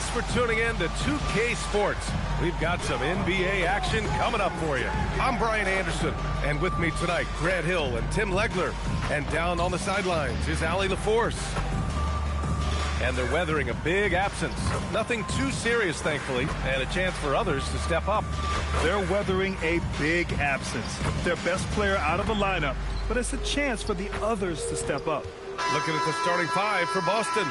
Thanks for tuning in to 2K Sports. We've got some NBA action coming up for you. I'm Brian Anderson, and with me tonight, Grant Hill and Tim Legler. And down on the sidelines is Allie LaForce. And they're weathering a big absence. Nothing too serious, thankfully, and a chance for others to step up. They're weathering a big absence. Their best player out of the lineup, but it's a chance for the others to step up. Looking at the starting five for Boston.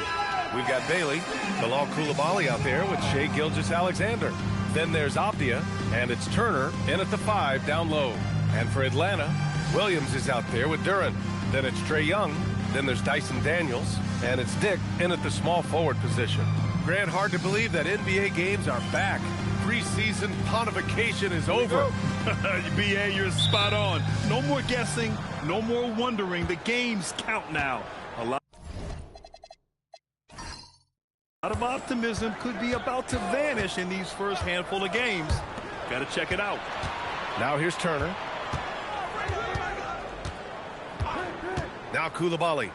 We've got Bailey, Bilal Coulibaly out there with Shai Gilgeous-Alexander. Then there's Abdia, and it's Turner in at the 5 down low. And for Atlanta, Williams is out there with Duren. Then it's Trae Young. Then there's Dyson Daniels, and it's Dick in at the small forward position. Grant, hard to believe that NBA games are back. Preseason pontification is over. BA, you're spot on. No more guessing, no more wondering. The games count now. A lot of optimism could be about to vanish in these first handful of games. Got to check it out. Now here's Turner. Now Coulibaly.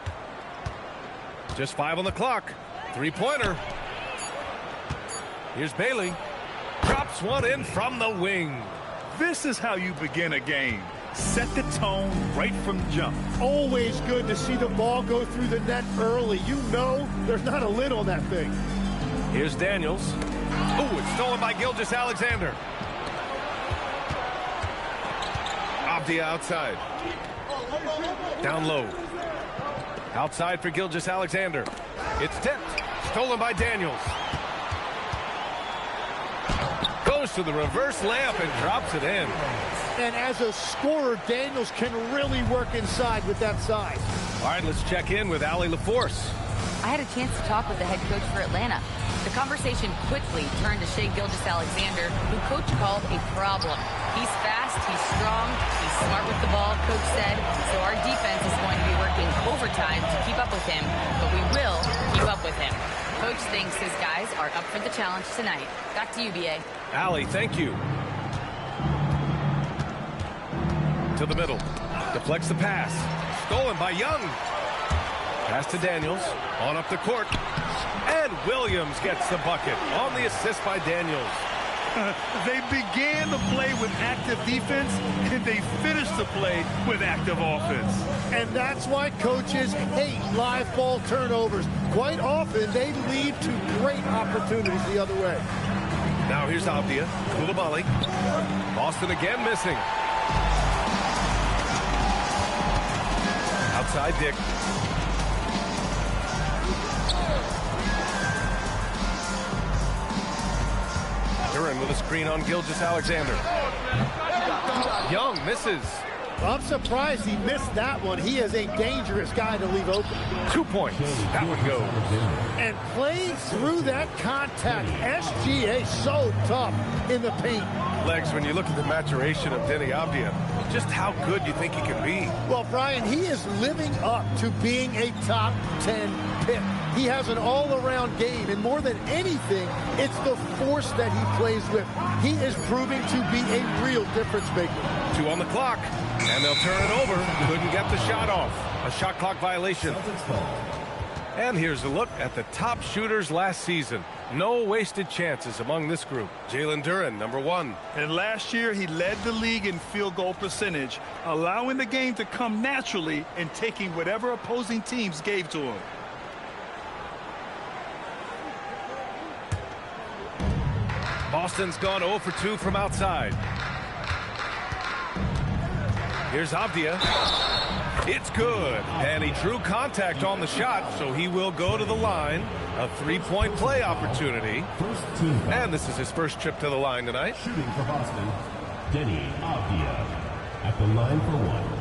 Just 5 on the clock. Three-pointer. Here's Bailey. Drops one in from the wing. This is how you begin a game. Set the tone right from the jump. Always good to see the ball go through the net early. You know there's not a lid on that thing. Here's Daniels. Oh, it's stolen by Gilgeous-Alexander. Abdia outside. Down low. Outside for Gilgeous-Alexander. It's tipped. Stolen by Daniels. Goes to the reverse layup and drops it in. And as a scorer, Daniels can really work inside with that size. All right, let's check in with Allie LaForce. I had a chance to talk with the head coach for Atlanta. The conversation quickly turned to Shai Gilgeous-Alexander, who coach called a problem. He's fast, he's strong, he's smart with the ball, coach said. So our defense is going to be working overtime to keep up with him, but we will keep up with him. Coach thinks his guys are up for the challenge tonight. Back to you, B.A. Allie, thank you. To the middle. Deflects the pass. Stolen by Young. Pass to Daniels. On up the court. And Williams gets the bucket on the assist by Daniels. They began the play with active defense, and they finished the play with active offense. And that's why coaches hate live ball turnovers. Quite often, they lead to great opportunities the other way. Now here's Abdia. Coulibaly. Boston again missing. Outside Dick. Duren with a screen on Gilgeous-Alexander. Young misses. I'm surprised he missed that one. He is a dangerous guy to leave open. 2 points. That one goes. And playing through that contact, SGA so tough in the paint. Legs, when you look at the maturation of Denny Abdia, just how good you think he can be. Well, Brian, he is living up to being a top 10 pick. He has an all-around game, and more than anything, it's the force that he plays with. He is proving to be a real difference maker. 2 on the clock, and they'll turn it over. Couldn't get the shot off. A shot clock violation. And here's a look at the top shooters last season. No wasted chances among this group. Jalen Duren, number 1. And last year, he led the league in field goal percentage, allowing the game to come naturally and taking whatever opposing teams gave to him. Boston's gone 0 for 2 from outside. Here's Abdia. It's good. And he drew contact on the shot, so he will go to the line. A 3-point play opportunity. And this is his first trip to the line tonight. Shooting for Boston, Denny Abdia at the line for 1.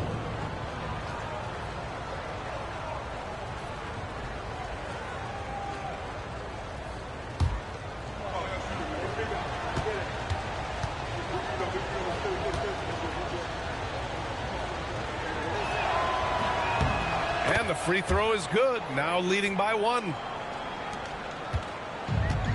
And the free throw is good. Now leading by 1.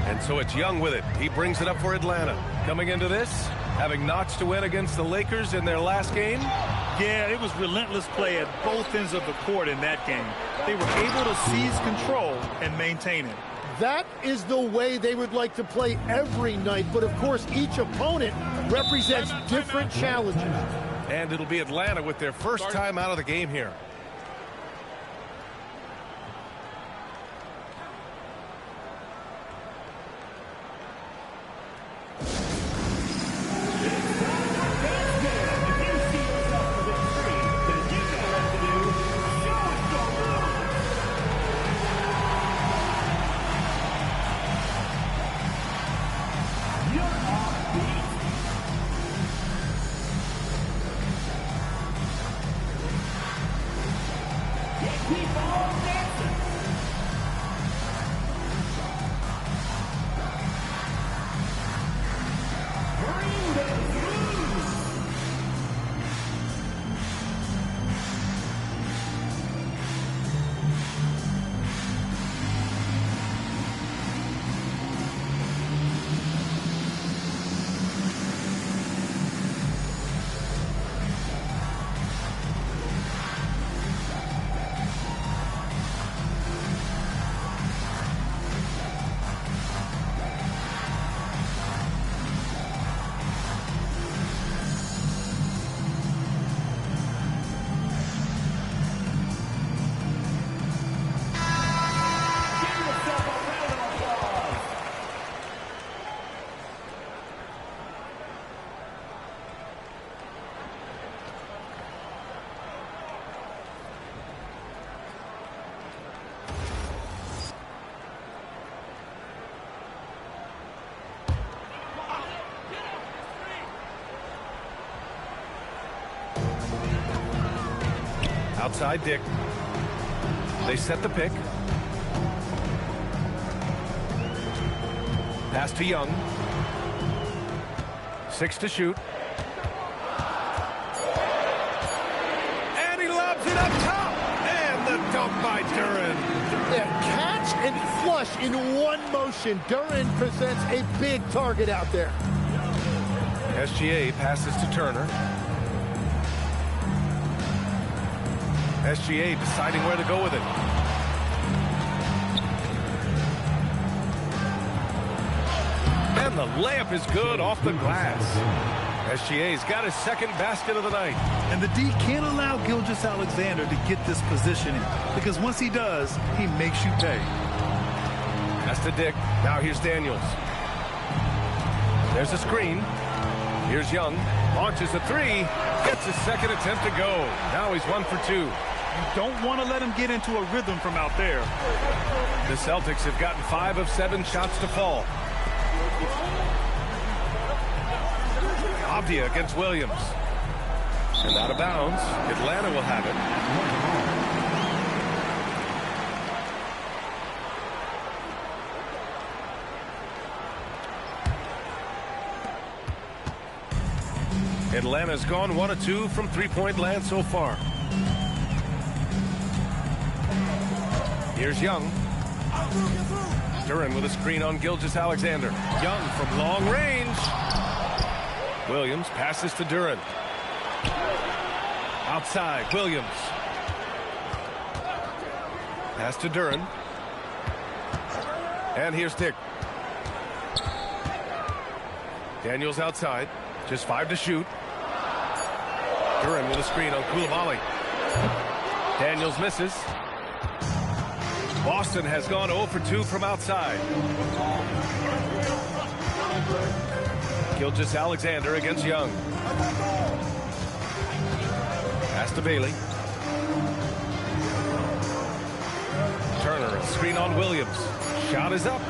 And so it's Young with it. He brings it up for Atlanta. Coming into this, having notched to win against the Lakers in their last game. Yeah, it was relentless play at both ends of the court in that game. They were able to seize control and maintain it. That is the way they would like to play every night, but of course each opponent represents different challenges. And it'll be Atlanta with their first time out of the game here. Outside Dick. They set the pick. Pass to Young. 6 to shoot. And he lobs it up top. And the dunk by Duren. Yeah, catch and flush in one motion. Duren presents a big target out there. SGA passes to Turner. SGA deciding where to go with it. And the layup is good off the glass. SGA's got his second basket of the night. And the D can't allow Gilgeous-Alexander to get this positioning, because once he does, he makes you pay. That's to Dick. Now here's Daniels. There's a screen. Here's Young. Launches a three. Gets his second attempt to go. Now he's 1 for 2. You don't want to let him get into a rhythm from out there. The Celtics have gotten 5 of 7 shots to fall. Abdia against Williams. And out of bounds. Atlanta will have it. Atlanta's gone 1 of 2 from three-point land so far. Here's Young. Duren with a screen on Gilgeous-Alexander. Young from long range. Williams passes to Duren. Outside, Williams. Pass to Duren. And here's Dick. Daniels outside. Just 5 to shoot. Duren with a screen on Coulibaly. Daniels misses. Boston has gone 0 for 2 from outside. Gilgeous-Alexander against Young. Pass to Bailey. Turner, a screen on Williams. Shot is up.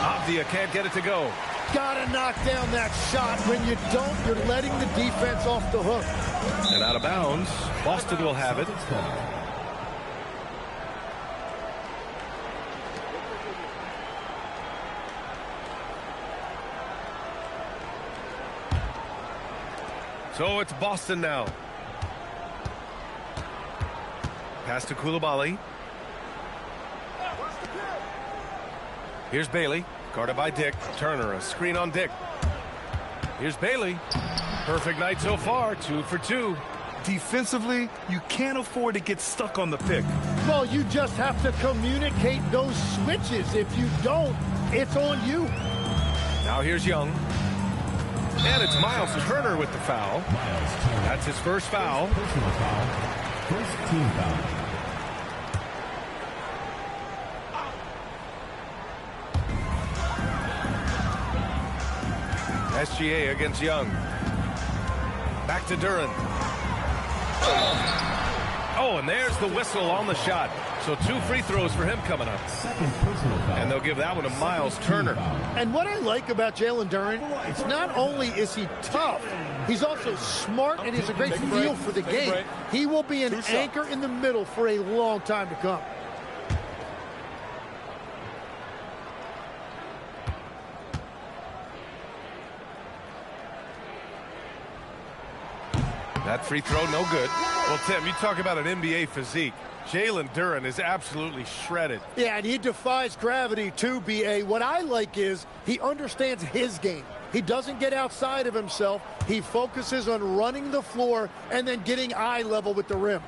Abdia can't get it to go. Gotta knock down that shot. When you don't, you're letting the defense off the hook. And out of bounds, Boston will have it. So it's Boston now. Pass to Coulibaly. Here's Bailey. Guarded by Dick. Turner, a screen on Dick. Here's Bailey. Perfect night so far, 2 for 2. Defensively, you can't afford to get stuck on the pick. Well, you just have to communicate those switches. If you don't, it's on you. Now here's Young. And it's Miles Turner with the foul. That's his first foul. Personal foul. First team foul. SGA against Young. Back to Duran. Oh, and there's the whistle on the shot. So 2 free throws for him coming up. Second personal foul. And they'll give that one to Miles Turner. And what I like about Jalen Duran, it's not only is he tough, he's also smart and has a great feel for the game. He will be an anchor in the middle for a long time to come. That free throw, no good. Well, Tim, you talk about an NBA physique. Jalen Duran is absolutely shredded. Yeah, and he defies gravity too, B.A. What I like is he understands his game. He doesn't get outside of himself. He focuses on running the floor and then getting eye level with the rim.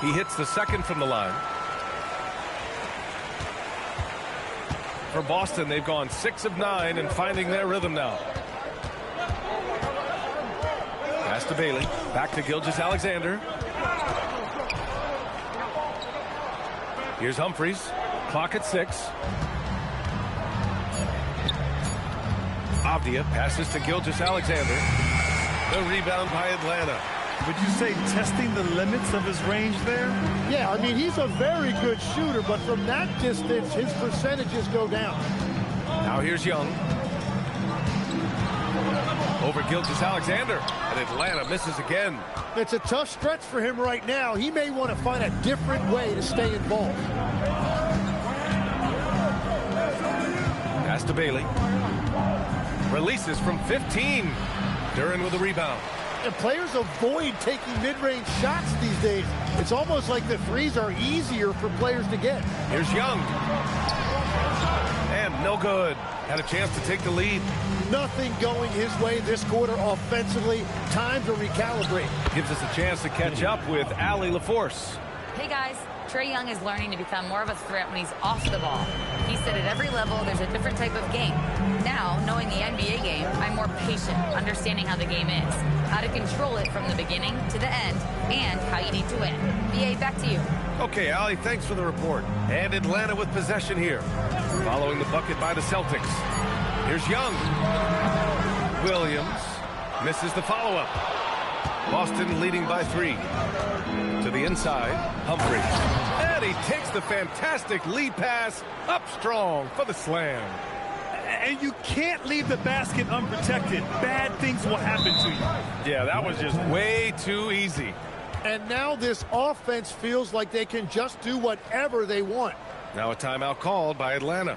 He hits the second from the line. For Boston, they've gone 6 of 9 and finding their rhythm now. Pass to Bailey. Back to Gilgeous-Alexander. Here's Humphries. Clock at 6. Avdia passes to Gilgeous-Alexander. The rebound by Atlanta. Would you say testing the limits of his range there? Yeah, I mean, he's a very good shooter, but from that distance, his percentages go down. Now here's Young. Over Gilgeous-Alexander, and Atlanta misses again. It's a tough stretch for him right now. He may want to find a different way to stay involved. Pass to Bailey. Releases from 15. Duran with the rebound. And players avoid taking mid-range shots these days. It's almost like the threes are easier for players to get. Here's Young. And no good. Had a chance to take the lead. Nothing going his way this quarter offensively. Time to recalibrate. Gives us a chance to catch up with Allie LaForce. Hey guys, Trae Young is learning to become more of a threat when he's off the ball. He said at every level there's a different type of game. Now, knowing the NBA game, I'm more patient, understanding how the game is, how to control it from the beginning to the end, and how you need to win. BA, back to you. Okay, Allie, thanks for the report. And Atlanta with possession here. Following the bucket by the Celtics. Here's Young. Williams misses the follow-up. Boston leading by 3. To the inside, Humphries. And he takes the fantastic lead pass up strong for the slam. And you can't leave the basket unprotected. Bad things will happen to you. Yeah, that was just way too easy. And now this offense feels like they can just do whatever they want. Now a timeout called by Atlanta.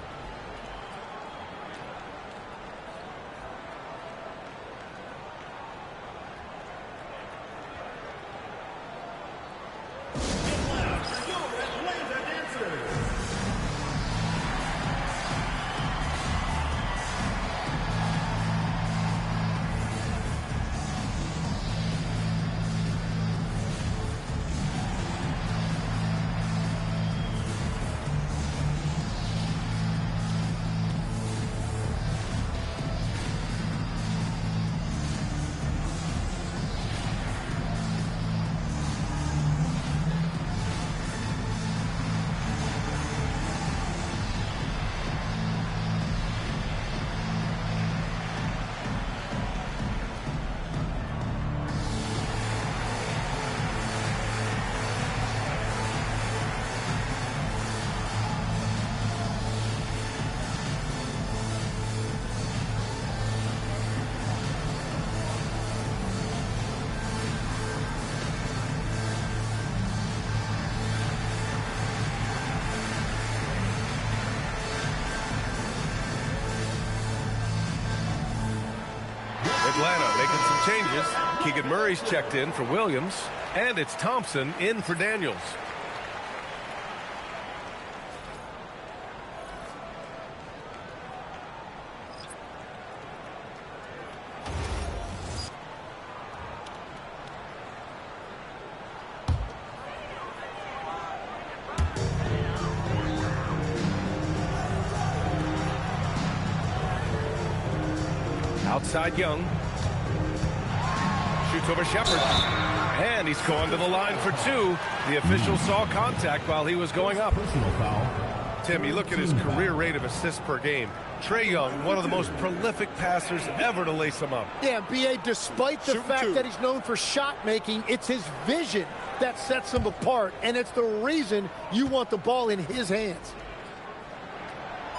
Atlanta making some changes. Keegan Murray's checked in for Williams, and it's Thompson in for Daniels. Outside Young. Shoots over Shepard. And he's going to the line for two. The official saw contact while he was going up. Personal foul. Tim, you look at his career rate of assists per game. Trae Young, one of the most prolific passers ever to lace him up. Yeah, B.A., despite the fact that he's known for shot making, it's his vision that sets him apart, and it's the reason you want the ball in his hands.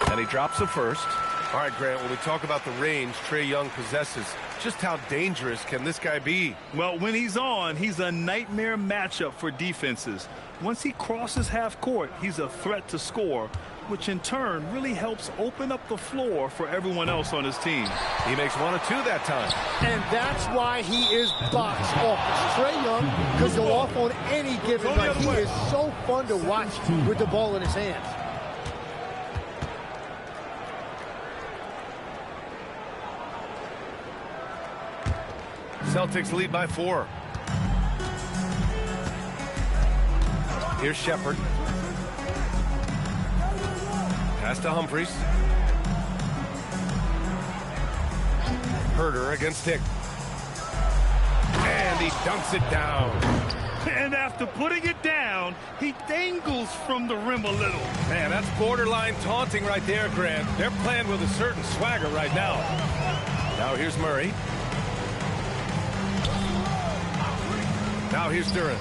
And he drops the first. All right, Grant, when we talk about the range Trae Young possesses, just how dangerous can this guy be? Well, when he's on, he's a nightmare matchup for defenses. Once he crosses half court, he's a threat to score, which in turn really helps open up the floor for everyone else on his team. He makes 1 of 2 that time. And that's why he is box office. Trae Young could go off on any given night. He is so fun to watch with the ball in his hands. Celtics lead by 4. Here's Shepard. Pass to Humphries. Herter against Dick. And he dunks it down. And after putting it down, he dangles from the rim a little. Man, that's borderline taunting right there, Grant. They're playing with a certain swagger right now. Now here's Murray. Now here's Duran.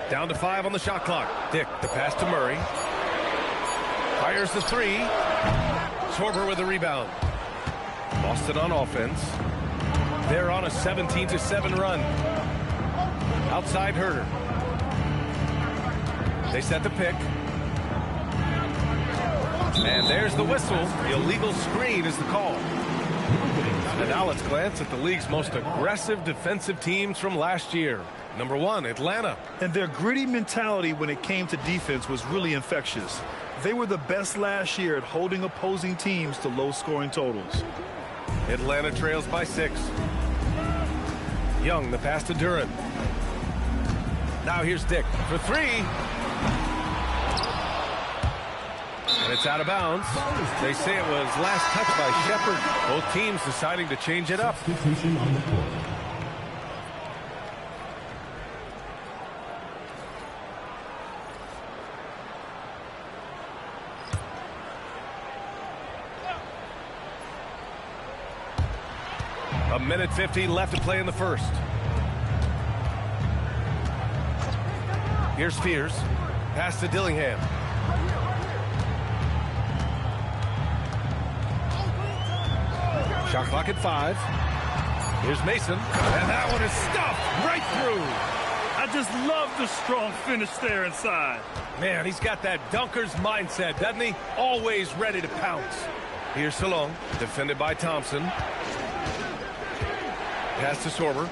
Down to 5 on the shot clock. Dick, the pass to Murray. Fires the 3. Sorber with the rebound. Boston on offense. They're on a 17-7 run. Outside Herter. They set the pick. And there's the whistle. The illegal screen is the call. And now let's glance at the league's most aggressive defensive teams from last year. Number 1, Atlanta. And their gritty mentality when it came to defense was really infectious. They were the best last year at holding opposing teams to low-scoring totals. Atlanta trails by 6. Young, the pass to Duran. Now here's Dick for 3. And it's out of bounds. They say it was last touch by Shepard. Both teams deciding to change it up. Substitution on the court. A minute 15 left to play in the first. Here's Spears. Pass to Dillingham. Shot clock at 5. Here's Mason. And that one is stuffed right through. I just love the strong finish there inside. Man, he's got that dunker's mindset, doesn't he? Always ready to pounce. Here's Salong, defended by Thompson. Pass to Sorber.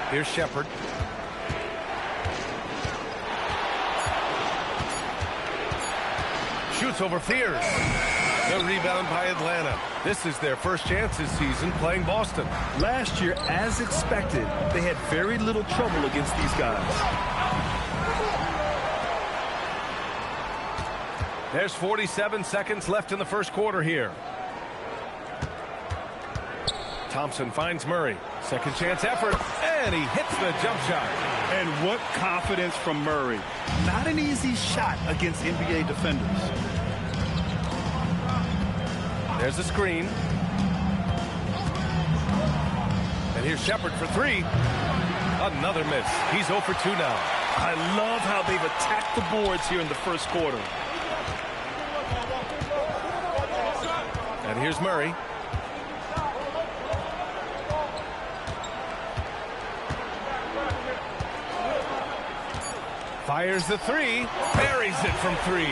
Here's Shepard. Shoots over Fears. The rebound by Atlanta. This is their first chance this season playing Boston. Last year, as expected, they had very little trouble against these guys. There's 47 seconds left in the first quarter here. Thompson finds Murray. Second chance effort, and he hits the jump shot. And what confidence from Murray. Not an easy shot against NBA defenders. There's the screen. And here's Shepard for 3. Another miss. He's 0 for 2 now. I love how they've attacked the boards here in the first quarter. And here's Murray. Fires the 3. Buries it from 3.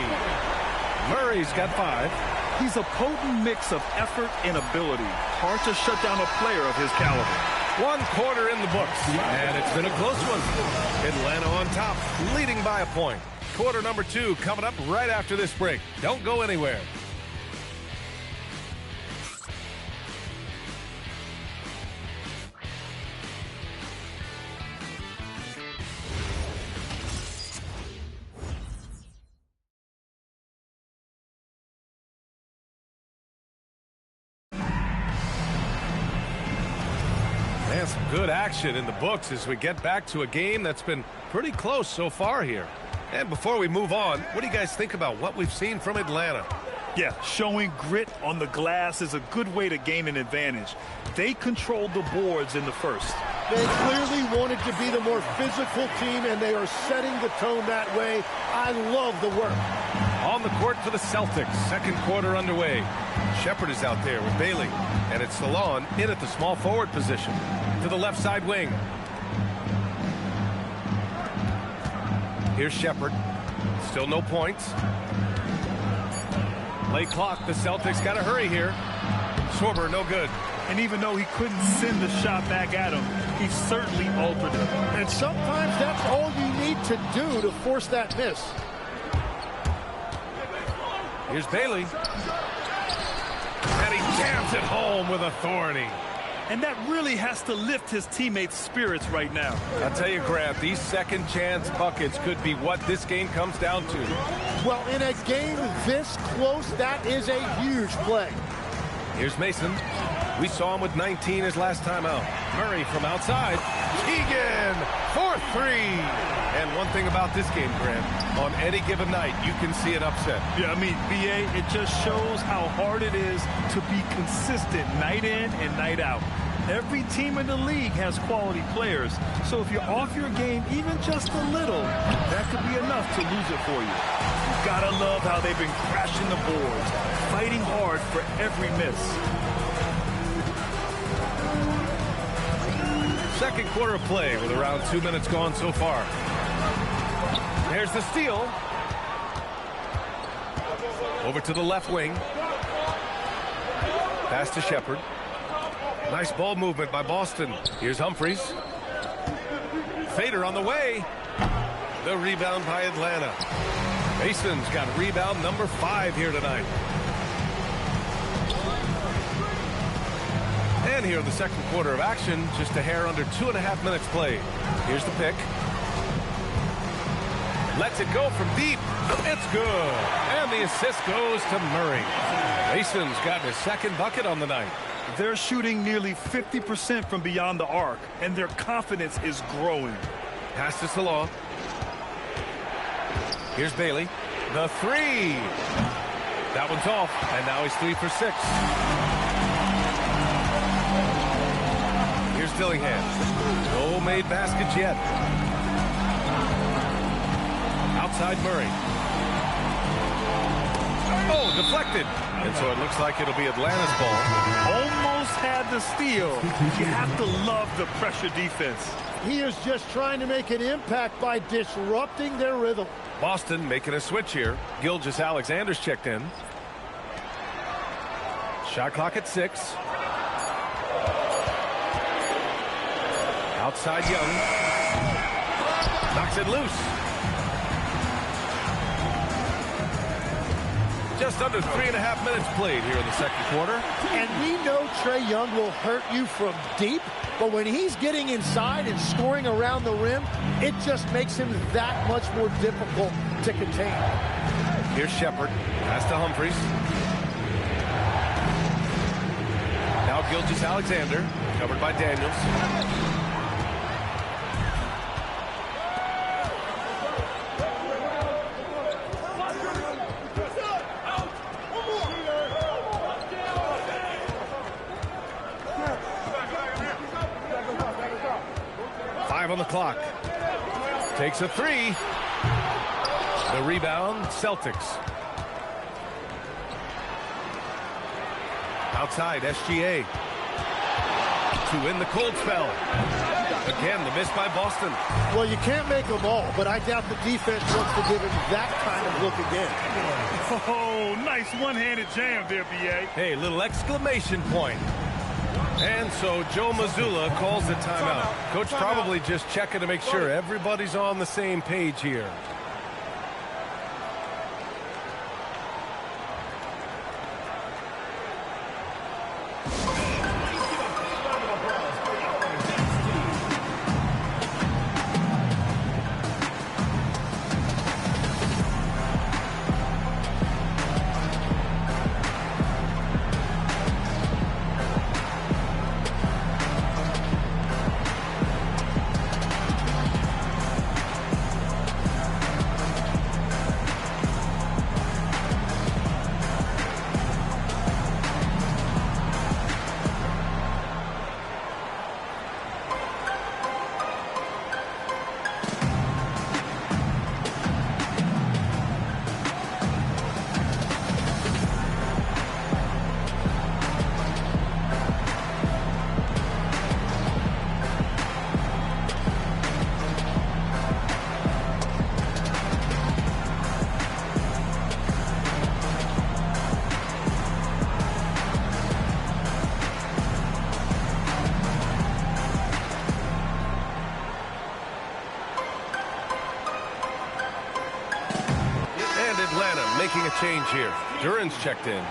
Murray's got 5. He's a potent mix of effort and ability. Hard to shut down a player of his caliber. 1 quarter in the books. And it's been a close one. Atlanta on top, leading by a point. Quarter number 2 coming up right after this break. Don't go anywhere. And some good action in the books as we get back to a game that's been pretty close so far here. And before we move on, what do you guys think about what we've seen from Atlanta? Yeah, showing grit on the glass is a good way to gain an advantage. They controlled the boards in the first. They clearly wanted to be the more physical team, and they are setting the tone that way. I love the work. On the court for the Celtics, second quarter underway. Shepard is out there with Bailey, and it's Salon in at the small forward position to the left side wing. Here's Shepard. Still no points. Late clock. The Celtics got to hurry here. Schwarber, no good. And even though he couldn't send the shot back at him, he certainly altered it. And sometimes that's all you need to do to force that miss. Here's Bailey. And he jams it home with authority. And that really has to lift his teammates' spirits right now. I'll tell you, Grant, these second chance buckets could be what this game comes down to. Well, in a game this close, that is a huge play. Here's Mason. We saw him with 19 his last time out. Murray from outside. Keegan for three. And one thing about this game, Grant, on any given night, you can see an upset. Yeah, I mean, BA, it just shows how hard it is to be consistent night in and night out. Every team in the league has quality players, so if you're off your game even just a little, that could be enough to lose it for you. You gotta love how they've been crashing the boards, fighting hard for every miss. Second quarter of play with around 2 minutes gone so far. There's the steal. Over to the left wing. Pass to Shepard. Nice ball movement by Boston. Here's Humphries. Fader on the way. The rebound by Atlanta. Mason's got rebound number 5 here tonight. And here in the second quarter of action, just a hair under 2.5 minutes played. Here's the pick. Lets it go from deep. It's good. And the assist goes to Murray. Mason's gotten his second bucket on the night. They're shooting nearly 50% from beyond the arc, and their confidence is growing. Pass to Salah. Here's Bailey. The three. That one's off, and now he's 3 for 6. Here's Dillingham. No made baskets yet. Outside Murray. Oh, deflected. And so it looks like it'll be Atlanta's ball. Almost had the steal. You have to love the pressure defense. He is just trying to make an impact by disrupting their rhythm. Boston making a switch here. Gilgeous-Alexander's checked in. Shot clock at 6. Outside Young. Knocks it loose. Just under 3.5 minutes played here in the second quarter. And we know Trae Young will hurt you from deep, but when he's getting inside and scoring around the rim, it just makes him that much more difficult to contain. Here's Shepard. Pass to Humphries. Now Gilgeous-Alexander, covered by Daniels. On the clock. Takes a three. The rebound, Celtics. Outside, SGA. To win the cold spell. Again, the miss by Boston. Well, you can't make them all, but I doubt the defense wants to give him that kind of look again. Oh, nice one-handed jam there, B.A. Hey, little exclamation point. And so Joe Mazzulla calls the timeout. Coach probably just checking to make sure everybody's on the same page here. Atlanta making a change here. Duran's checked in.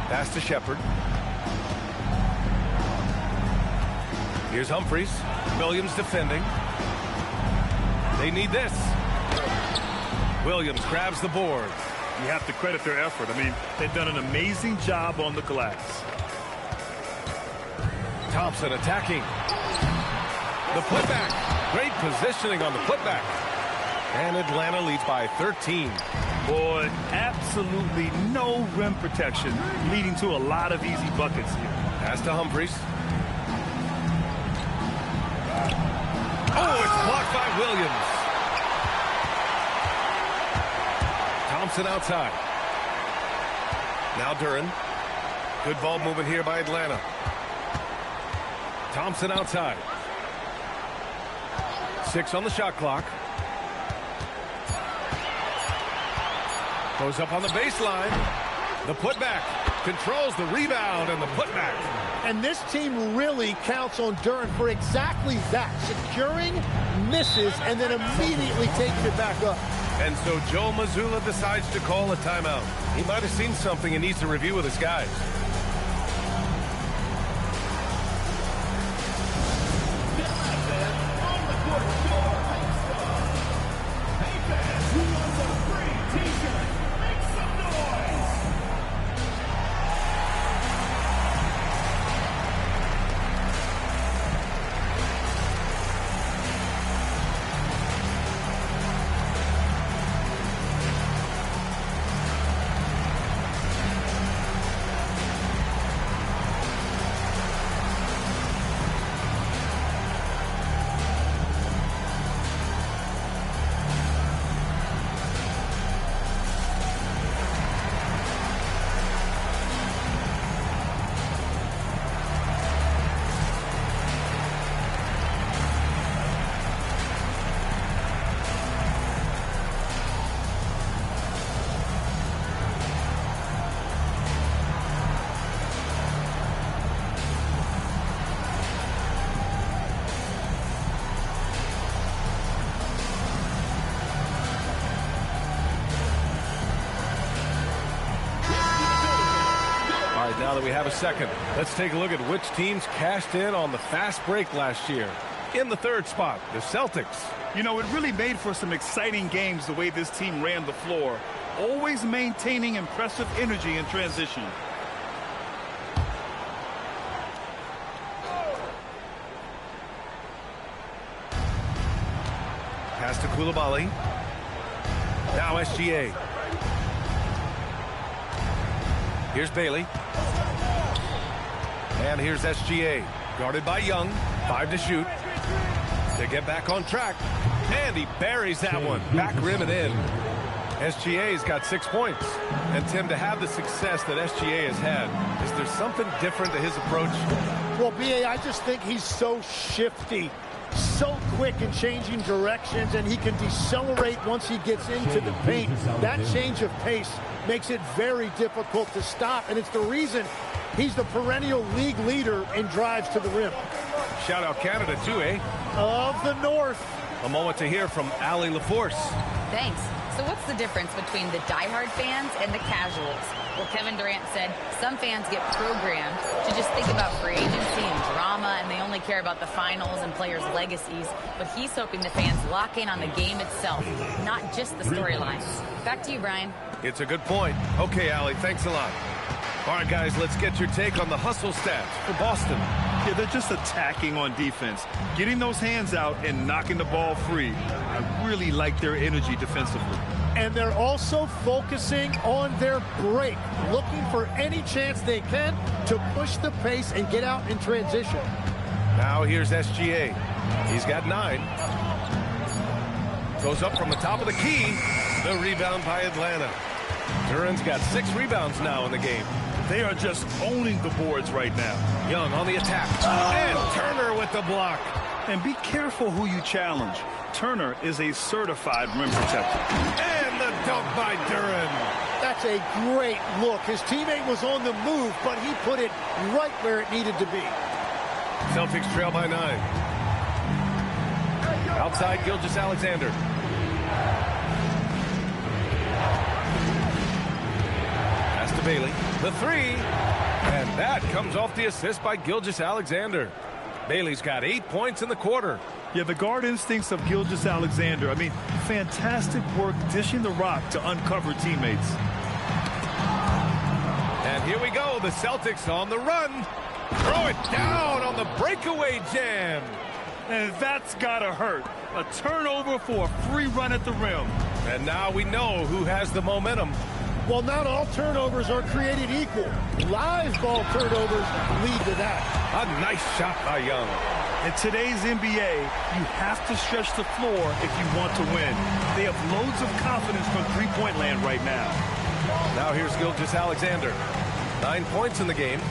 Pass to Shepard. Here's Humphries. Williams defending. They need this. Williams grabs the board. You have to credit their effort. I mean, they've done an amazing job on the glass. Thompson attacking. The putback. Great positioning on the putback. And Atlanta leads by 13. Boy, absolutely no rim protection, leading to a lot of easy buckets here. Pass to Humphries. Oh, it's blocked by Williams. Thompson outside. Now Duran. Good ball movement here by Atlanta. Thompson outside. 6 on the shot clock. Goes up on the baseline. The putback. Controls the rebound and the putback. And this team really counts on Duran for exactly that. Securing, misses, and then immediately taking it back up. And so Joe Mazzulla decides to call a timeout. He might have seen something and needs to review with his guys. Now that we have a second, let's take a look at which teams cashed in on the fast break last year. In the third spot, the Celtics. You know, it really made for some exciting games the way this team ran the floor, always maintaining impressive energy in transition. Pass to Coulibaly. Now SGA. Here's Bailey. And here's SGA. Guarded by Young. 5 to shoot. To get back on track. And he buries that one. Back rim and in. SGA's got 6 points. And Tim, to have the success that SGA has had, is there something different to his approach? Well, B.A., I just think he's so shifty, so quick in changing directions, and he can decelerate once he gets into the paint. That change of pace makes it very difficult to stop, and it's the reason he's the perennial league leader in drives to the rim. Shout out Canada too, eh? Of the North. A moment to hear from Allie LaForce. Thanks. So what's the difference between the diehard fans and the casuals? Well, Kevin Durant said some fans get programmed to just think about free agency and drama, and they only care about the finals and players' legacies. But he's hoping the fans lock in on the game itself, not just the storylines. Back to you, Brian. It's a good point. Okay, Allie, thanks a lot. All right, guys, let's get your take on the hustle stats for Boston. Yeah, they're just attacking on defense, getting those hands out and knocking the ball free. I really like their energy defensively. And they're also focusing on their break, looking for any chance they can to push the pace and get out in transition. Now here's SGA. He's got 9. Goes up from the top of the key. The rebound by Atlanta. Duran's got 6 rebounds now in the game. They are just owning the boards right now. Young on the attack. And Turner with the block. And be careful who you challenge. Turner is a certified rim protector. And the dunk by Duran. That's a great look. His teammate was on the move, but he put it right where it needed to be. Celtics trail by 9. Outside, Gilgeous-Alexander. Pass to Bailey. The 3. And that comes off the assist by Gilgeous-Alexander. Bailey's got 8 points in the quarter. Yeah, the guard instincts of Gilgeous-Alexander. I mean, fantastic work dishing the rock to uncover teammates. And here we go. The Celtics on the run. Throw it down on the breakaway jam. And that's gotta hurt. A turnover for a free run at the rim. And now we know who has the momentum. Well, not all turnovers are created equal. Live ball turnovers lead to that. A nice shot by Young. In today's NBA, you have to stretch the floor if you want to win. They have loads of confidence from three-point land right now. Now here's Gilgeous-Alexander. 9 points in the game.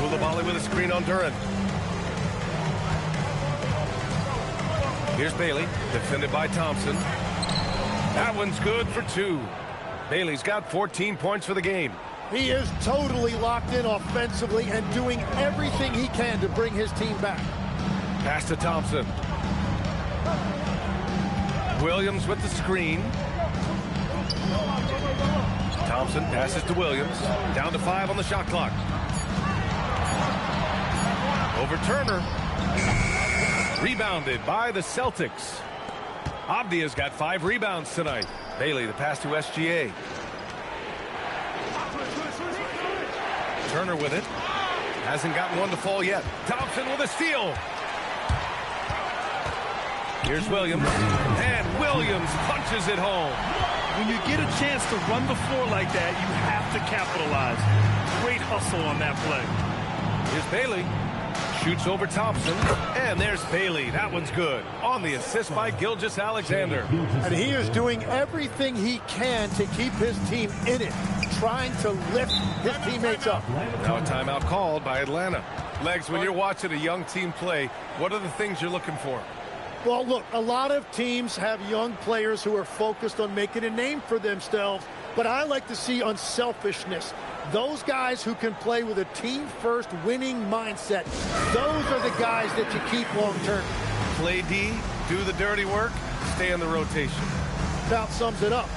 Coulibaly with a screen on Duran. Here's Bailey, defended by Thompson. That one's good for 2. Bailey's got 14 points for the game. He is totally locked in offensively and doing everything he can to bring his team back. Pass to Thompson. Williams with the screen. Thompson passes to Williams. Down to 5 on the shot clock. Over Turner. Rebounded by the Celtics. Abdia's got 5 rebounds tonight. Bailey, the pass to SGA. Turner with it. Hasn't gotten one to fall yet. Thompson with a steal. Here's Williams. And Williams punches it home. When you get a chance to run the floor like that, you have to capitalize. Great hustle on that play. Here's Bailey. Shoots over Thompson. And there's Bailey. That one's good. On the assist by Gilgeous-Alexander. And he is doing everything he can to keep his team in it, trying to lift his teammates up. Now a timeout called by Atlanta. Legs, when you're watching a young team play, what are the things you're looking for? Well, look, a lot of teams have young players who are focused on making a name for themselves, but I like to see unselfishness. Those guys who can play with a team-first winning mindset, those are the guys that you keep long-term. Play D, do the dirty work, stay in the rotation. About sums it up.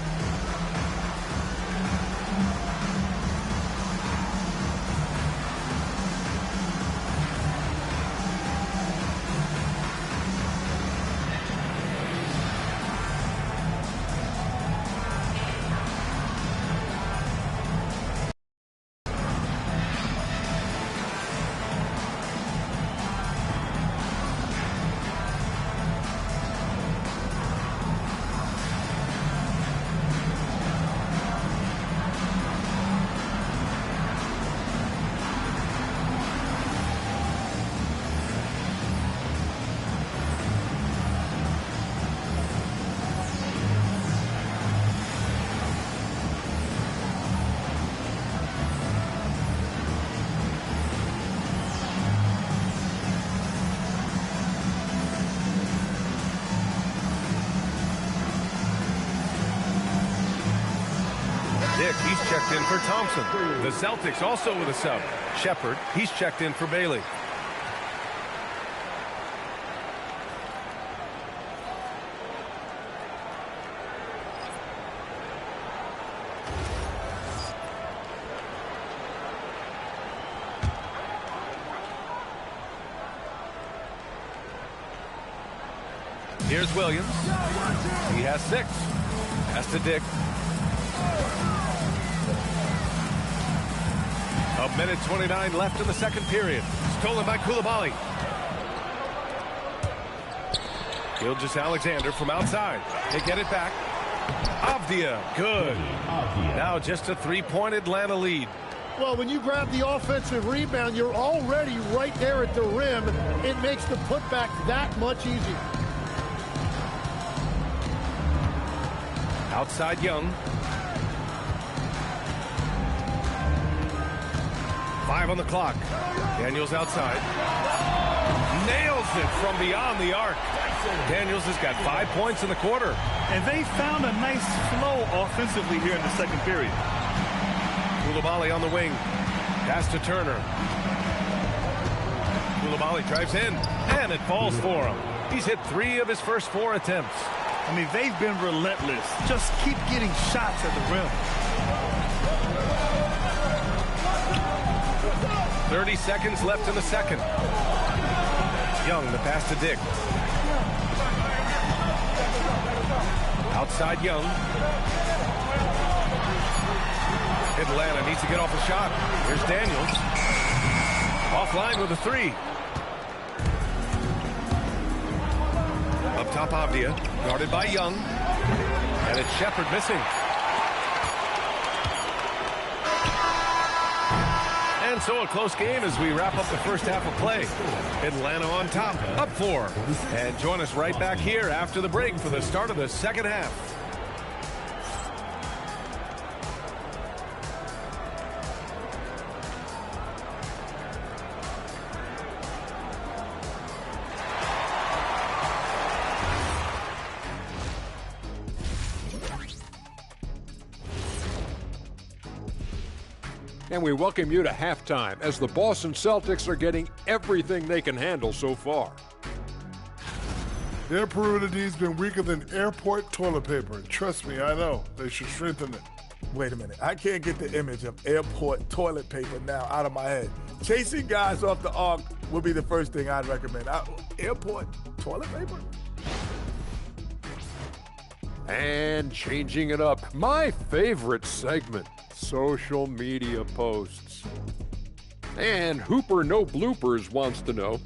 He's checked in for Thompson. The Celtics also with a sub. Shepard, he's checked in for Bailey. Here's Williams. He has 6. Pass to Dick. A minute 29 left in the second period. Stolen by Coulibaly. Gilgeous-Alexander from outside. They get it back. Avdia, good. Now just a 3-point Atlanta lead. Well, when you grab the offensive rebound, you're already right there at the rim. It makes the putback that much easier. Outside Young. 5 on the clock. Daniels outside. Nails it from beyond the arc. Daniels has got 5 points in the quarter. And they found a nice flow offensively here in the second period. Coulibaly on the wing. Pass to Turner. Coulibaly drives in, and it falls for him. He's hit 3 of his first 4 attempts. I mean, they've been relentless. Just keep getting shots at the rim. 30 seconds left in the second. Young, the pass to Dick. Outside Young. Atlanta needs to get off a shot. Here's Daniels. Offline with a 3. Up top, Avdia. Guarded by Young. And it's Shepherd missing. And so a close game as we wrap up the first half of play. Atlanta on top, up 4. And join us right back here after the break for the start of the second half. And we welcome you to halftime as the Boston Celtics are getting everything they can handle so far. Their perimeter D's been weaker than airport toilet paper. Trust me, I know. They should strengthen it. Wait a minute. I can't get the image of airport toilet paper now out of my head. Chasing guys off the arc would be the first thing I'd recommend. Airport toilet paper? And changing it up, my favorite segment, social media posts. And Hooper No Bloopers wants to know,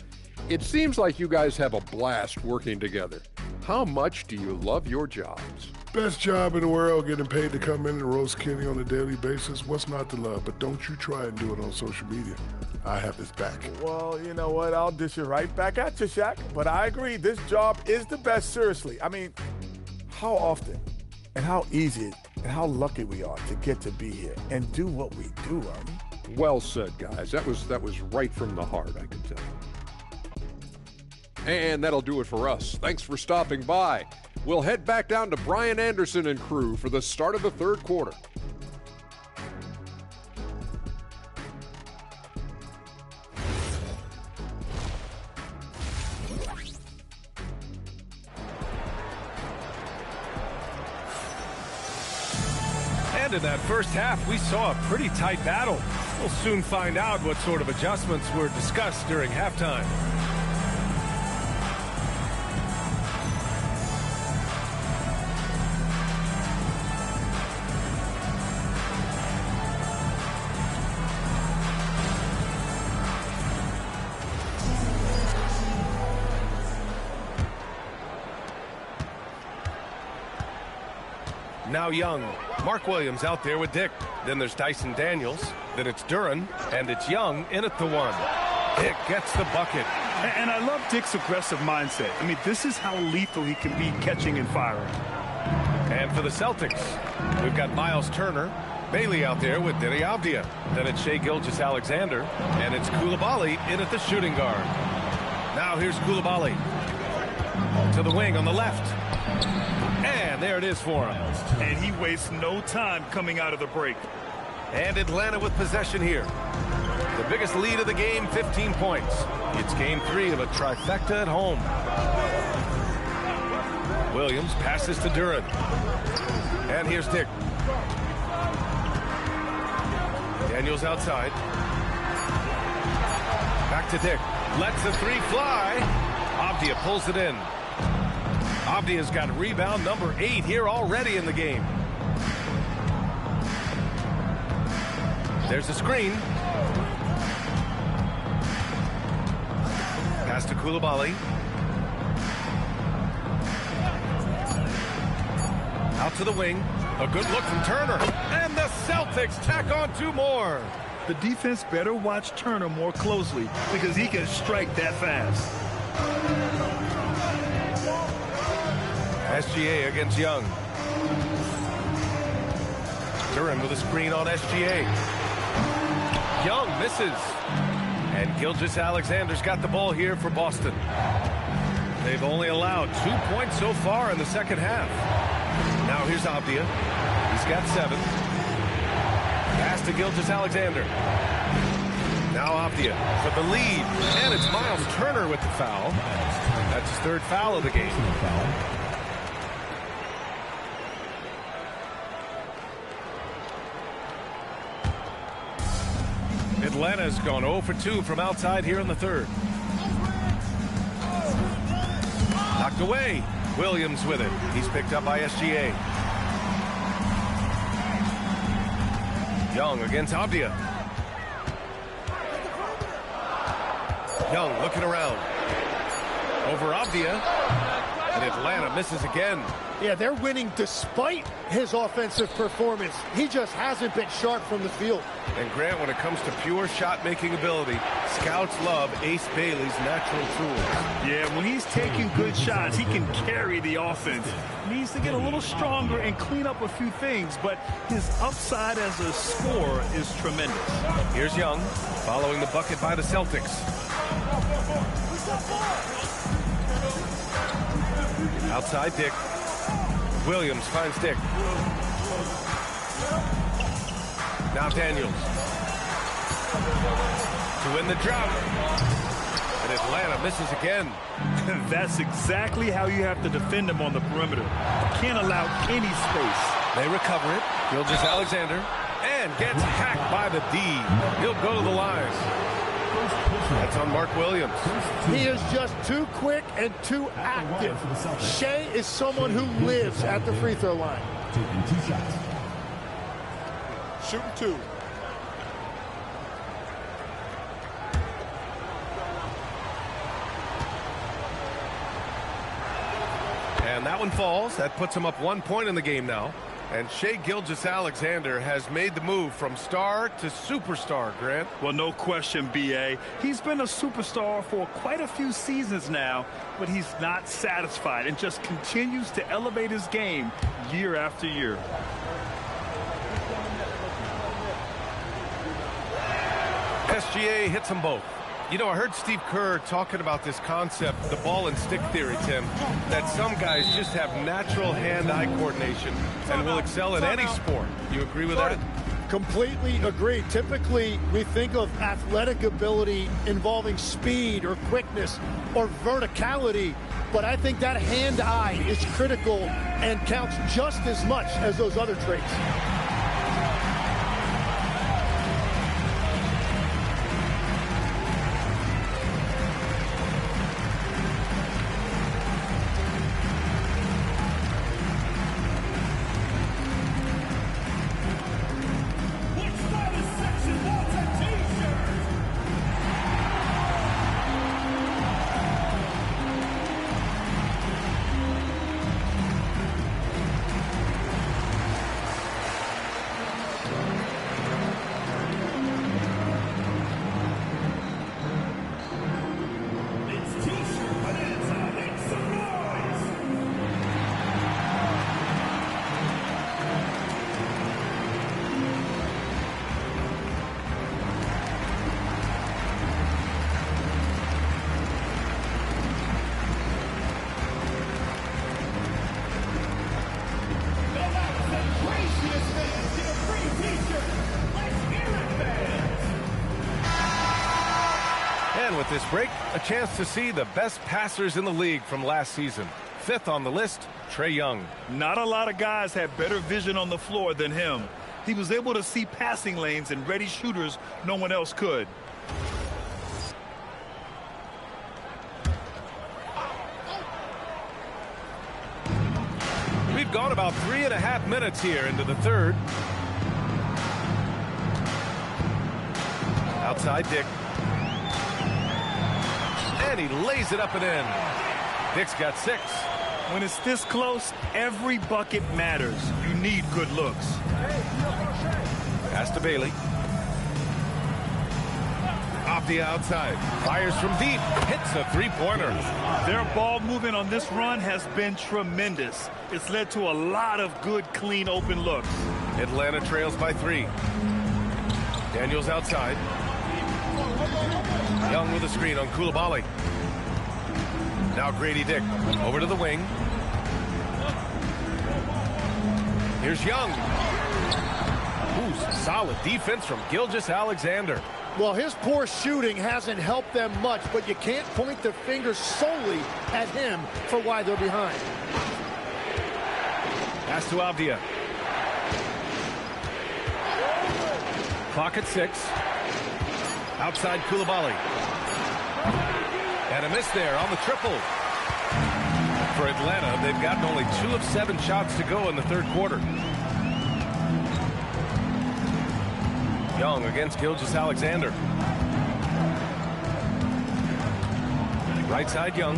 it seems like you guys have a blast working together. How much do you love your jobs? Best job in the world, getting paid to come in and roast Kenny on a daily basis. What's not to love? But don't you try and do it on social media. I have this back. Well, you know what? I'll dish it right back at you, Shaq. But I agree, this job is the best, seriously. I mean, how often and how easy and how lucky we are to get to be here and do what we do, Well said, guys. That was right from the heart, I can tell. And that'll do it for us. Thanks for stopping by. We'll head back down to Brian Anderson and crew for the start of the third quarter. And in that first half, we saw a pretty tight battle. We'll soon find out what sort of adjustments were discussed during halftime. Now Young. Mark Williams out there with Dick. Then there's Dyson Daniels. Then it's Duran. And it's Young in at the 1. Dick gets the bucket. And I love Dick's aggressive mindset. I mean, this is how lethal he can be catching and firing. And for the Celtics, we've got Miles Turner. Bailey out there with Denny Avdia. Then it's Shai Gilgeous-Alexander. And it's Coulibaly in at the shooting guard. Now here's Coulibaly. To the wing on the left. And there it is for him. And he wastes no time coming out of the break. And Atlanta with possession here. The biggest lead of the game, 15 points. It's game 3 of a trifecta at home. Williams passes to Duran. And here's Dick. Daniels outside. Back to Dick. Lets the 3 fly. Avdia pulls it in. Avdia's got rebound number 8 here already in the game. There's a screen. Pass to Coulibaly. Out to the wing. A good look from Turner. And the Celtics tack on 2 more. The defense better watch Turner more closely because he can strike that fast. SGA against Young. Duran with a screen on SGA. Young misses. misses. And Gilgeous-Alexander's got the ball here for Boston. They've only allowed 2 points so far in the second half. Now here's Abdia. He's got 7. Pass to Gilgeous-Alexander. Now Abdia for the lead. And it's Miles Turner with the foul. That's his 3rd foul of the game. Atlanta's gone 0 for 2 from outside here in the 3rd. Knocked away. Williams with it. He's picked up by SGA. Young against Abdia. Young looking around. Over Abdia. And Atlanta misses again. Yeah, they're winning despite his offensive performance. He just hasn't been sharp from the field. And Grant, when it comes to pure shot-making ability, scouts love Ace Bailey's natural tools. Yeah, when he's taking good shots, he can carry the offense. He needs to get a little stronger and clean up a few things, but his upside as a scorer is tremendous. Here's Young, following the bucket by the Celtics. Outside Dick. Williams finds Dick. Now Daniels. To win the drop. And Atlanta misses again. That's exactly how you have to defend him on the perimeter. Can't allow any space. They recover it. Gilgeous-Alexander. And gets hacked by the D. He'll go to the line. That's on Mark Williams. He is just too quick and too active. Shea is someone who lives at the free throw line. Taking 2 shots. Shooting 2. And that one falls. That puts him up 1 point in the game now. And Shai Gilgeous-Alexander has made the move from star to superstar, Grant. Well, no question, B.A. He's been a superstar for quite a few seasons now, but he's not satisfied and just continues to elevate his game year after year. SGA hits them both. You know, I heard Steve Kerr talking about this concept, the ball and stick theory, Tim, that some guys just have natural hand-eye coordination and will excel in any sport. You agree with that? Completely agree. Typically, we think of athletic ability involving speed or quickness or verticality, but I think that hand-eye is critical and counts just as much as those other traits. With this break, a chance to see the best passers in the league from last season. 5th on the list, Trae Young. Not a lot of guys had better vision on the floor than him. He was able to see passing lanes and ready shooters no one else could. We've gone about 3.5 minutes here into the 3rd. Outside Dick. And he lays it up and in. Dick's got 6. When it's this close, every bucket matters. You need good looks. Pass to Bailey. Off the outside. Fires from deep. Hits a 3-pointer. Their ball movement on this run has been tremendous. It's led to a lot of good, clean, open looks. Atlanta trails by 3. Daniels outside. Young with a screen on Koulibaly. Now Grady Dick over to the wing. Here's Young. Ooh, solid defense from Gilgeous-Alexander. Well, his poor shooting hasn't helped them much, but you can't point the finger solely at him for why they're behind. Pass to Avdia. Clock at 6. Outside Koulibaly. And a miss there on the triple. For Atlanta, they've gotten only 2 of 7 shots to go in the third quarter. Young against Gilgeous-Alexander. Right side, Young.